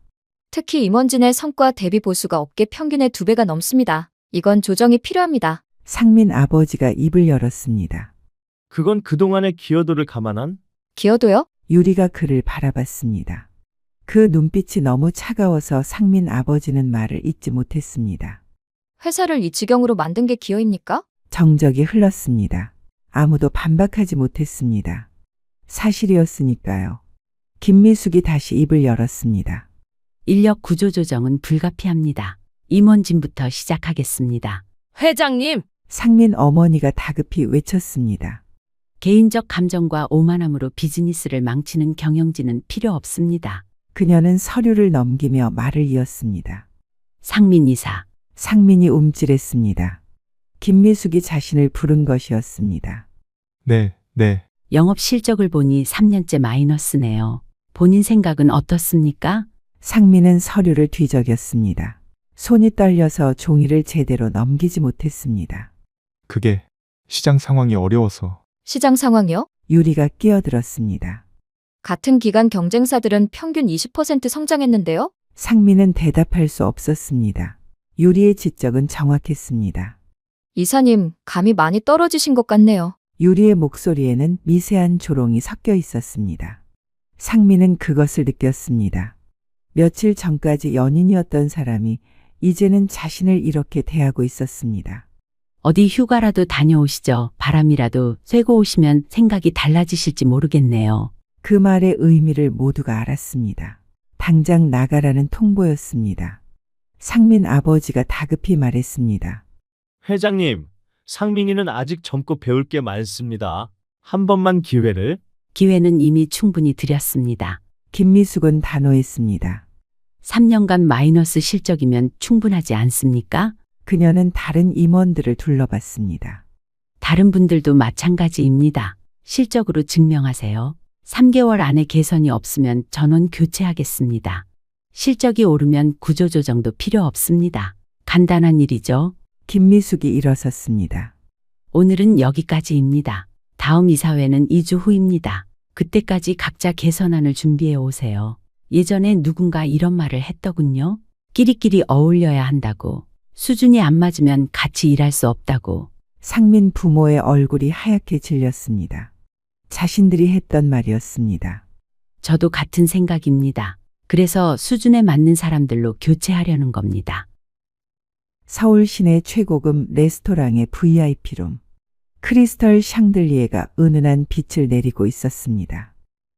특히 임원진의 성과 대비 보수가 업계 평균의 2배가 넘습니다. 이건 조정이 필요합니다. 상민 아버지가 입을 열었습니다. 그건 그동안의 기여도를 감안한? 기여도요? 유리가 그를 바라봤습니다. 그 눈빛이 너무 차가워서 상민 아버지는 말을 잇지 못했습니다. 회사를 이 지경으로 만든 게 기여입니까? 정적이 흘렀습니다. 아무도 반박하지 못했습니다. 사실이었으니까요. 김미숙이 다시 입을 열었습니다. 인력 구조 조정은 불가피합니다. 임원진부터 시작하겠습니다. 회장님, 상민 어머니가 다급히 외쳤습니다. 개인적 감정과 오만함으로 비즈니스를 망치는 경영진은 필요 없습니다. 그녀는 서류를 넘기며 말을 이었습니다. 상민 이사, 상민이 움찔했습니다. 김미숙이 자신을 부른 것이었습니다. 네, 네. 영업 실적을 보니 3년째 마이너스네요. 본인 생각은 어떻습니까? 상민은 서류를 뒤적였습니다. 손이 떨려서 종이를 제대로 넘기지 못했습니다. 그게 시장 상황이 어려워서. 시장 상황이요? 유리가 끼어들었습니다. 같은 기간 경쟁사들은 평균 20% 성장했는데요? 상민은 대답할 수 없었습니다. 유리의 지적은 정확했습니다. 이사님, 감이 많이 떨어지신 것 같네요. 유리의 목소리에는 미세한 조롱이 섞여 있었습니다. 상민은 그것을 느꼈습니다. 며칠 전까지 연인이었던 사람이 이제는 자신을 이렇게 대하고 있었습니다. 어디 휴가라도 다녀오시죠. 바람이라도 쐬고 오시면 생각이 달라지실지 모르겠네요. 그 말의 의미를 모두가 알았습니다. 당장 나가라는 통보였습니다. 상민 아버지가 다급히 말했습니다. 회장님, 상민이는 아직 젊고 배울 게 많습니다. 한 번만 기회를. 기회는 이미 충분히 드렸습니다. 김미숙은 단호했습니다. 3년간 마이너스 실적이면 충분하지 않습니까? 그녀는 다른 임원들을 둘러봤습니다. 다른 분들도 마찬가지입니다. 실적으로 증명하세요. 3개월 안에 개선이 없으면 전원 교체하겠습니다. 실적이 오르면 구조조정도 필요 없습니다. 간단한 일이죠. 김미숙이 일어섰습니다. 오늘은 여기까지입니다. 다음 이사회는 2주 후입니다. 그때까지 각자 개선안을 준비해 오세요. 예전에 누군가 이런 말을 했더군요. 끼리끼리 어울려야 한다고. 수준이 안 맞으면 같이 일할 수 없다고. 상민 부모의 얼굴이 하얗게 질렸습니다. 자신들이 했던 말이었습니다. 저도 같은 생각입니다. 그래서 수준에 맞는 사람들로 교체하려는 겁니다. 서울 시내 최고급 레스토랑의 VIP룸. 크리스털 샹들리에가 은은한 빛을 내리고 있었습니다.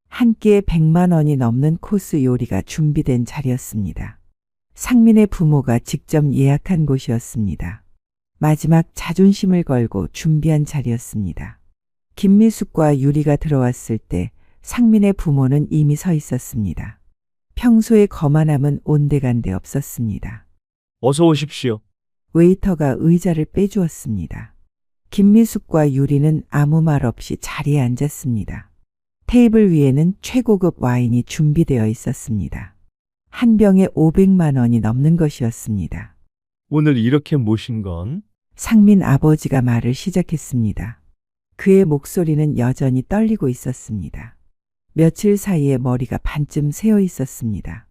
한 끼에 100만 원이 넘는 코스 요리가 준비된 자리였습니다. 상민의 부모가 직접 예약한 곳이었습니다. 마지막 자존심을 걸고 준비한 자리였습니다. 김미숙과 유리가 들어왔을 때 상민의 부모는 이미 서 있었습니다. 평소에 거만함은 온데간데 없었습니다. 어서 오십시오. 웨이터가 의자를 빼주었습니다. 김미숙과 유리는 아무 말 없이 자리에 앉았습니다. 테이블 위에는 최고급 와인이 준비되어 있었습니다. 한 병에 500만 원이 넘는 것이었습니다. 오늘 이렇게 모신 건? 상민 아버지가 말을 시작했습니다. 그의 목소리는 여전히 떨리고 있었습니다. 며칠 사이에 머리가 반쯤 새어 있었습니다.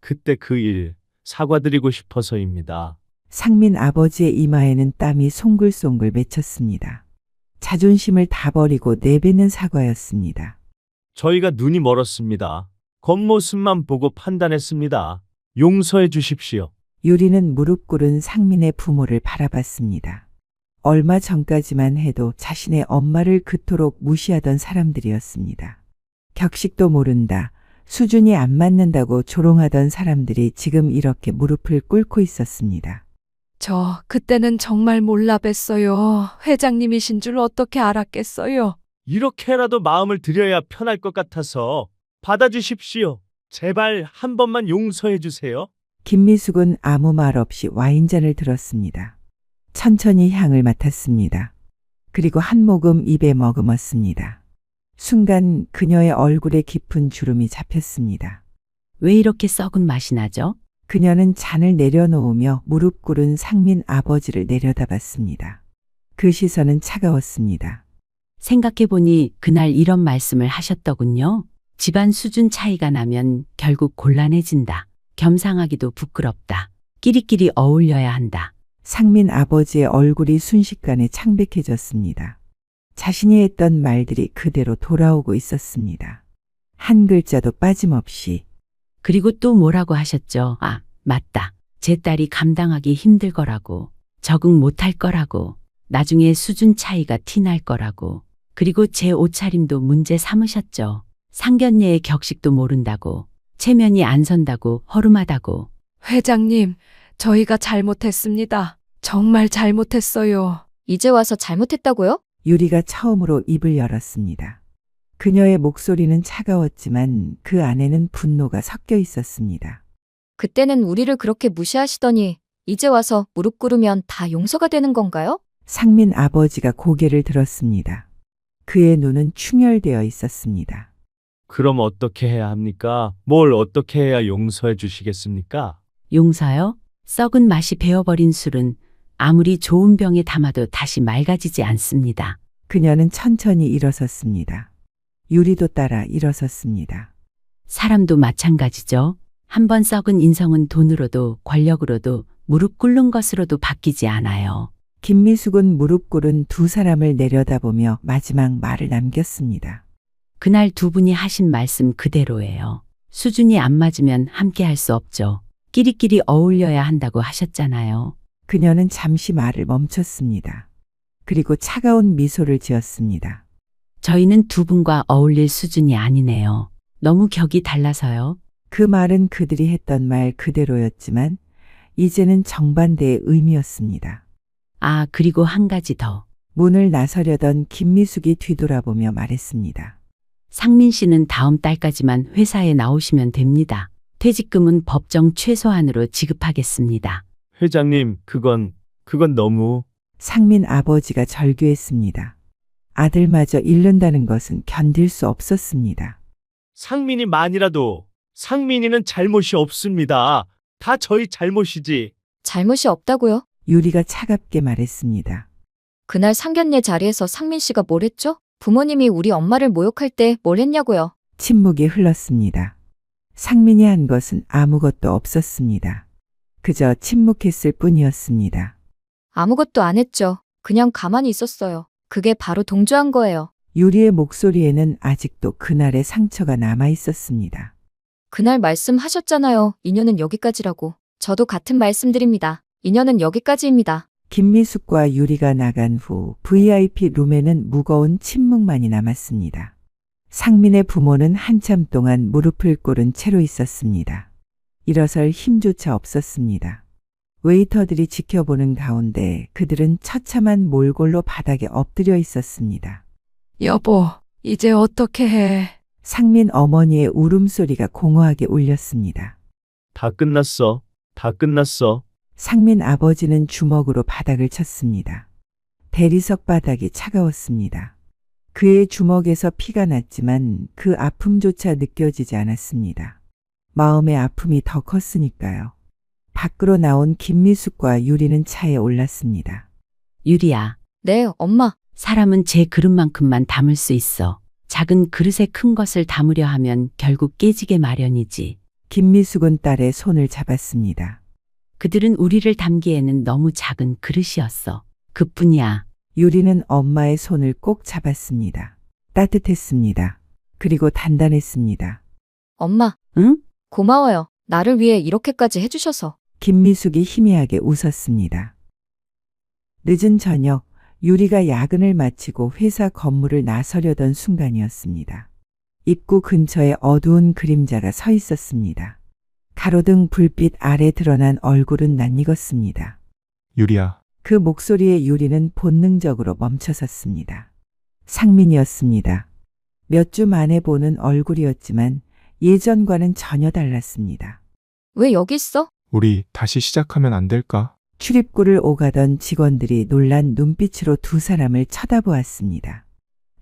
그때 그 일 사과드리고 싶어서입니다. 상민 아버지의 이마에는 땀이 송글송글 맺혔습니다. 자존심을 다 버리고 내뱉는 사과였습니다. 저희가 눈이 멀었습니다. 겉모습만 보고 판단했습니다. 용서해 주십시오. 유리는 무릎 꿇은 상민의 부모를 바라봤습니다. 얼마 전까지만 해도 자신의 엄마를 그토록 무시하던 사람들이었습니다. 격식도 모른다, 수준이 안 맞는다고 조롱하던 사람들이 지금 이렇게 무릎을 꿇고 있었습니다. 저 그때는 정말 몰라 뵀어요. 회장님이신 줄 어떻게 알았겠어요. 이렇게라도 마음을 드려야 편할 것 같아서 받아주십시오. 제발 한 번만 용서해 주세요. 김미숙은 아무 말 없이 와인잔을 들었습니다. 천천히 향을 맡았습니다. 그리고 한 모금 입에 머금었습니다. 순간 그녀의 얼굴에 깊은 주름이 잡혔습니다. 왜 이렇게 썩은 맛이 나죠? 그녀는 잔을 내려놓으며 무릎 꿇은 상민 아버지를 내려다봤습니다. 그 시선은 차가웠습니다. 생각해보니 그날 이런 말씀을 하셨더군요. 집안 수준 차이가 나면 결국 곤란해진다. 겸상하기도 부끄럽다. 끼리끼리 어울려야 한다. 상민 아버지의 얼굴이 순식간에 창백해졌습니다. 자신이 했던 말들이 그대로 돌아오고 있었습니다. 한 글자도 빠짐없이. 그리고 또 뭐라고 하셨죠? 아, 맞다. 제 딸이 감당하기 힘들 거라고. 적응 못할 거라고. 나중에 수준 차이가 티날 거라고. 그리고 제 옷차림도 문제 삼으셨죠. 상견례의 격식도 모른다고. 체면이 안 선다고, 허름하다고. 회장님, 저희가 잘못했습니다. 정말 잘못했어요. 이제 와서 잘못했다고요? 유리가 처음으로 입을 열었습니다. 그녀의 목소리는 차가웠지만 그 안에는 분노가 섞여 있었습니다. 그때는 우리를 그렇게 무시하시더니 이제 와서 무릎 꿇으면 다 용서가 되는 건가요? 상민 아버지가 고개를 들었습니다. 그의 눈은 충혈되어 있었습니다. 그럼 어떻게 해야 합니까? 뭘 어떻게 해야 용서해 주시겠습니까? 용서요? 썩은 맛이 배어버린 술은 아무리 좋은 병에 담아도 다시 맑아지지 않습니다. 그녀는 천천히 일어섰습니다. 유리도 따라 일어섰습니다. 사람도 마찬가지죠. 한번 썩은 인성은 돈으로도 권력으로도 무릎 꿇는 것으로도 바뀌지 않아요. 김미숙은 무릎 꿇은 두 사람을 내려다보며 마지막 말을 남겼습니다. 그날 두 분이 하신 말씀 그대로예요. 수준이 안 맞으면 함께 할 수 없죠. 끼리끼리 어울려야 한다고 하셨잖아요. 그녀는 잠시 말을 멈췄습니다. 그리고 차가운 미소를 지었습니다. 저희는 두 분과 어울릴 수준이 아니네요. 너무 격이 달라서요. 그 말은 그들이 했던 말 그대로였지만 이제는 정반대의 의미였습니다. 아, 그리고 한 가지 더. 문을 나서려던 김미숙이 뒤돌아보며 말했습니다. 상민 씨는 다음 달까지만 회사에 나오시면 됩니다. 퇴직금은 법정 최소한으로 지급하겠습니다. 회장님, 그건 너무... 상민 아버지가 절규했습니다. 아들마저 잃는다는 것은 견딜 수 없었습니다. 상민이만이라도 상민이는 잘못이 없습니다. 다 저희 잘못이지. 잘못이 없다고요? 유리가 차갑게 말했습니다. 그날 상견례 자리에서 상민 씨가 뭘 했죠? 부모님이 우리 엄마를 모욕할 때 뭘 했냐고요? 침묵이 흘렀습니다. 상민이 한 것은 아무것도 없었습니다. 그저 침묵했을 뿐이었습니다. 아무것도 안 했죠. 그냥 가만히 있었어요. 그게 바로 동조한 거예요. 유리의 목소리에는 아직도 그날의 상처가 남아 있었습니다. 그날 말씀하셨잖아요. 인연은 여기까지라고. 저도 같은 말씀드립니다. 인연은 여기까지입니다. 김미숙과 유리가 나간 후 VIP 룸에는 무거운 침묵만이 남았습니다. 상민의 부모는 한참 동안 무릎을 꿇은 채로 있었습니다. 일어설 힘조차 없었습니다. 웨이터들이 지켜보는 가운데 그들은 처참한 몰골로 바닥에 엎드려 있었습니다. 여보, 이제 어떻게 해? 상민 어머니의 울음소리가 공허하게 울렸습니다. 다 끝났어. 다 끝났어. 상민 아버지는 주먹으로 바닥을 쳤습니다. 대리석 바닥이 차가웠습니다. 그의 주먹에서 피가 났지만 그 아픔조차 느껴지지 않았습니다. 마음의 아픔이 더 컸으니까요. 밖으로 나온 김미숙과 유리는 차에 올랐습니다. 유리야, 네, 엄마. 사람은 제 그릇만큼만 담을 수 있어. 작은 그릇에 큰 것을 담으려 하면 결국 깨지게 마련이지. 김미숙은 딸의 손을 잡았습니다. 그들은 우리를 담기에는 너무 작은 그릇이었어. 그뿐이야. 유리는 엄마의 손을 꼭 잡았습니다. 따뜻했습니다. 그리고 단단했습니다. 엄마. 응? 고마워요. 나를 위해 이렇게까지 해주셔서. 김미숙이 희미하게 웃었습니다. 늦은 저녁, 유리가 야근을 마치고 회사 건물을 나서려던 순간이었습니다. 입구 근처에 어두운 그림자가 서 있었습니다. 가로등 불빛 아래 드러난 얼굴은 낯익었습니다. 유리야, 그 목소리에 유리는 본능적으로 멈춰섰습니다. 상민이었습니다. 몇 주 만에 보는 얼굴이었지만 예전과는 전혀 달랐습니다. 왜 여기 있어? 우리 다시 시작하면 안 될까? 출입구를 오가던 직원들이 놀란 눈빛으로 두 사람을 쳐다보았습니다.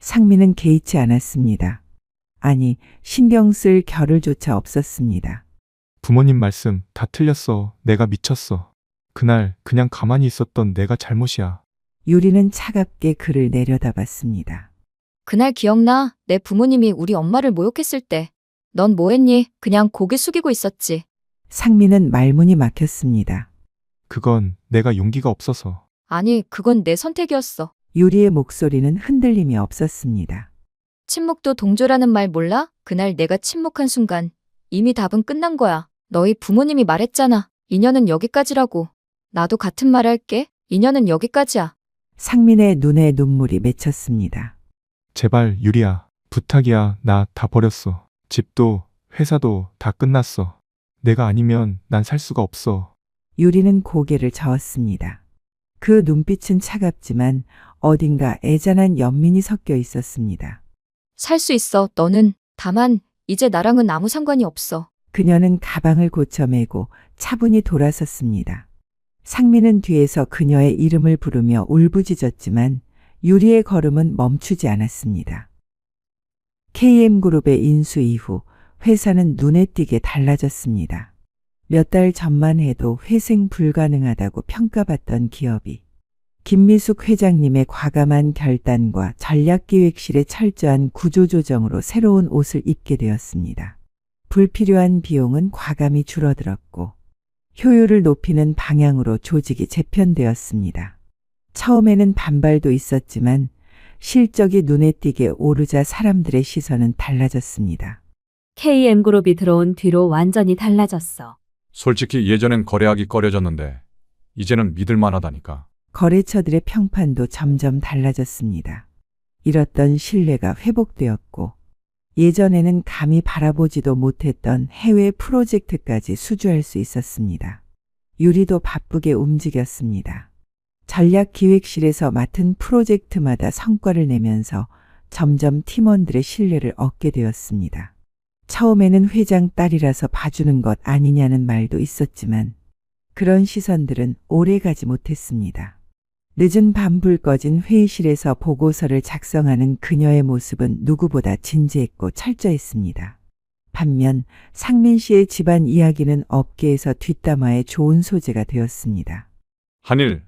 상민은 개의치 않았습니다. 아니, 신경 쓸 겨를조차 없었습니다. 부모님 말씀 다 틀렸어. 내가 미쳤어. 그날 그냥 가만히 있었던 내가 잘못이야. 유리는 차갑게 그를 내려다봤습니다. 그날 기억나? 내 부모님이 우리 엄마를 모욕했을 때. 넌 뭐 했니? 그냥 고개 숙이고 있었지. 상민은 말문이 막혔습니다. 그건 내가 용기가 없어서. 아니, 그건 내 선택이었어. 유리의 목소리는 흔들림이 없었습니다. 침묵도 동조라는 말 몰라? 그날 내가 침묵한 순간 이미 답은 끝난 거야. 너희 부모님이 말했잖아. 인연은 여기까지라고. 나도 같은 말 할게. 인연은 여기까지야. 상민의 눈에 눈물이 맺혔습니다. 제발 유리야. 부탁이야. 나 다 버렸어. 집도 회사도 다 끝났어. 내가 아니면 난 살 수가 없어. 유리는 고개를 저었습니다. 그 눈빛은 차갑지만 어딘가 애잔한 연민이 섞여 있었습니다. 살 수 있어. 너는. 다만 이제 나랑은 아무 상관이 없어. 그녀는 가방을 고쳐매고 차분히 돌아섰습니다. 상민은 뒤에서 그녀의 이름을 부르며 울부짖었지만 유리의 걸음은 멈추지 않았습니다. KM그룹의 인수 이후 회사는 눈에 띄게 달라졌습니다. 몇 달 전만 해도 회생 불가능하다고 평가받던 기업이 김미숙 회장님의 과감한 결단과 전략기획실의 철저한 구조조정으로 새로운 옷을 입게 되었습니다. 불필요한 비용은 과감히 줄어들었고 효율을 높이는 방향으로 조직이 재편되었습니다. 처음에는 반발도 있었지만 실적이 눈에 띄게 오르자 사람들의 시선은 달라졌습니다. KM그룹이 들어온 뒤로 완전히 달라졌어. 솔직히 예전엔 거래하기 꺼려졌는데 이제는 믿을만하다니까. 거래처들의 평판도 점점 달라졌습니다. 잃었던 신뢰가 회복되었고 예전에는 감히 바라보지도 못했던 해외 프로젝트까지 수주할 수 있었습니다. 유리도 바쁘게 움직였습니다. 전략기획실에서 맡은 프로젝트마다 성과를 내면서 점점 팀원들의 신뢰를 얻게 되었습니다. 처음에는 회장 딸이라서 봐주는 것 아니냐는 말도 있었지만 그런 시선들은 오래 가지 못했습니다. 늦은 밤 불 꺼진 회의실에서 보고서를 작성하는 그녀의 모습은 누구보다 진지했고 철저했습니다. 반면 상민 씨의 집안 이야기는 업계에서 뒷담화에 좋은 소재가 되었습니다. 한일,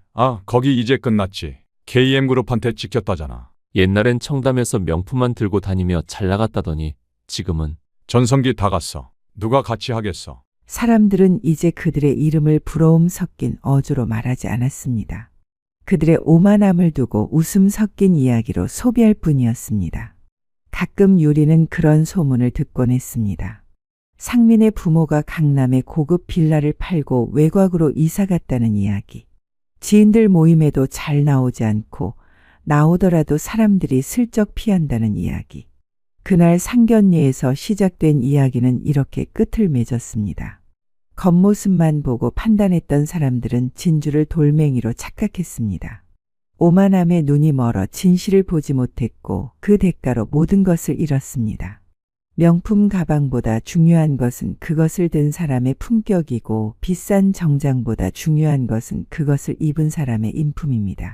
거기 이제 끝났지. KM그룹한테 찍혔다잖아. 옛날엔 청담에서 명품만 들고 다니며 잘 나갔다더니 지금은 전성기 다 갔어. 누가 같이 하겠어. 사람들은 이제 그들의 이름을 부러움 섞인 어조로 말하지 않았습니다. 그들의 오만함을 두고 웃음 섞인 이야기로 소비할 뿐이었습니다. 가끔 유리는 그런 소문을 듣곤 했습니다. 상민의 부모가 강남의 고급 빌라를 팔고 외곽으로 이사 갔다는 이야기. 지인들 모임에도 잘 나오지 않고 나오더라도 사람들이 슬쩍 피한다는 이야기. 그날 상견례에서 시작된 이야기는 이렇게 끝을 맺었습니다. 겉모습만 보고 판단했던 사람들은 진주를 돌멩이로 착각했습니다. 오만함에 눈이 멀어 진실을 보지 못했고 그 대가로 모든 것을 잃었습니다. 명품 가방보다 중요한 것은 그것을 든 사람의 품격이고 비싼 정장보다 중요한 것은 그것을 입은 사람의 인품입니다.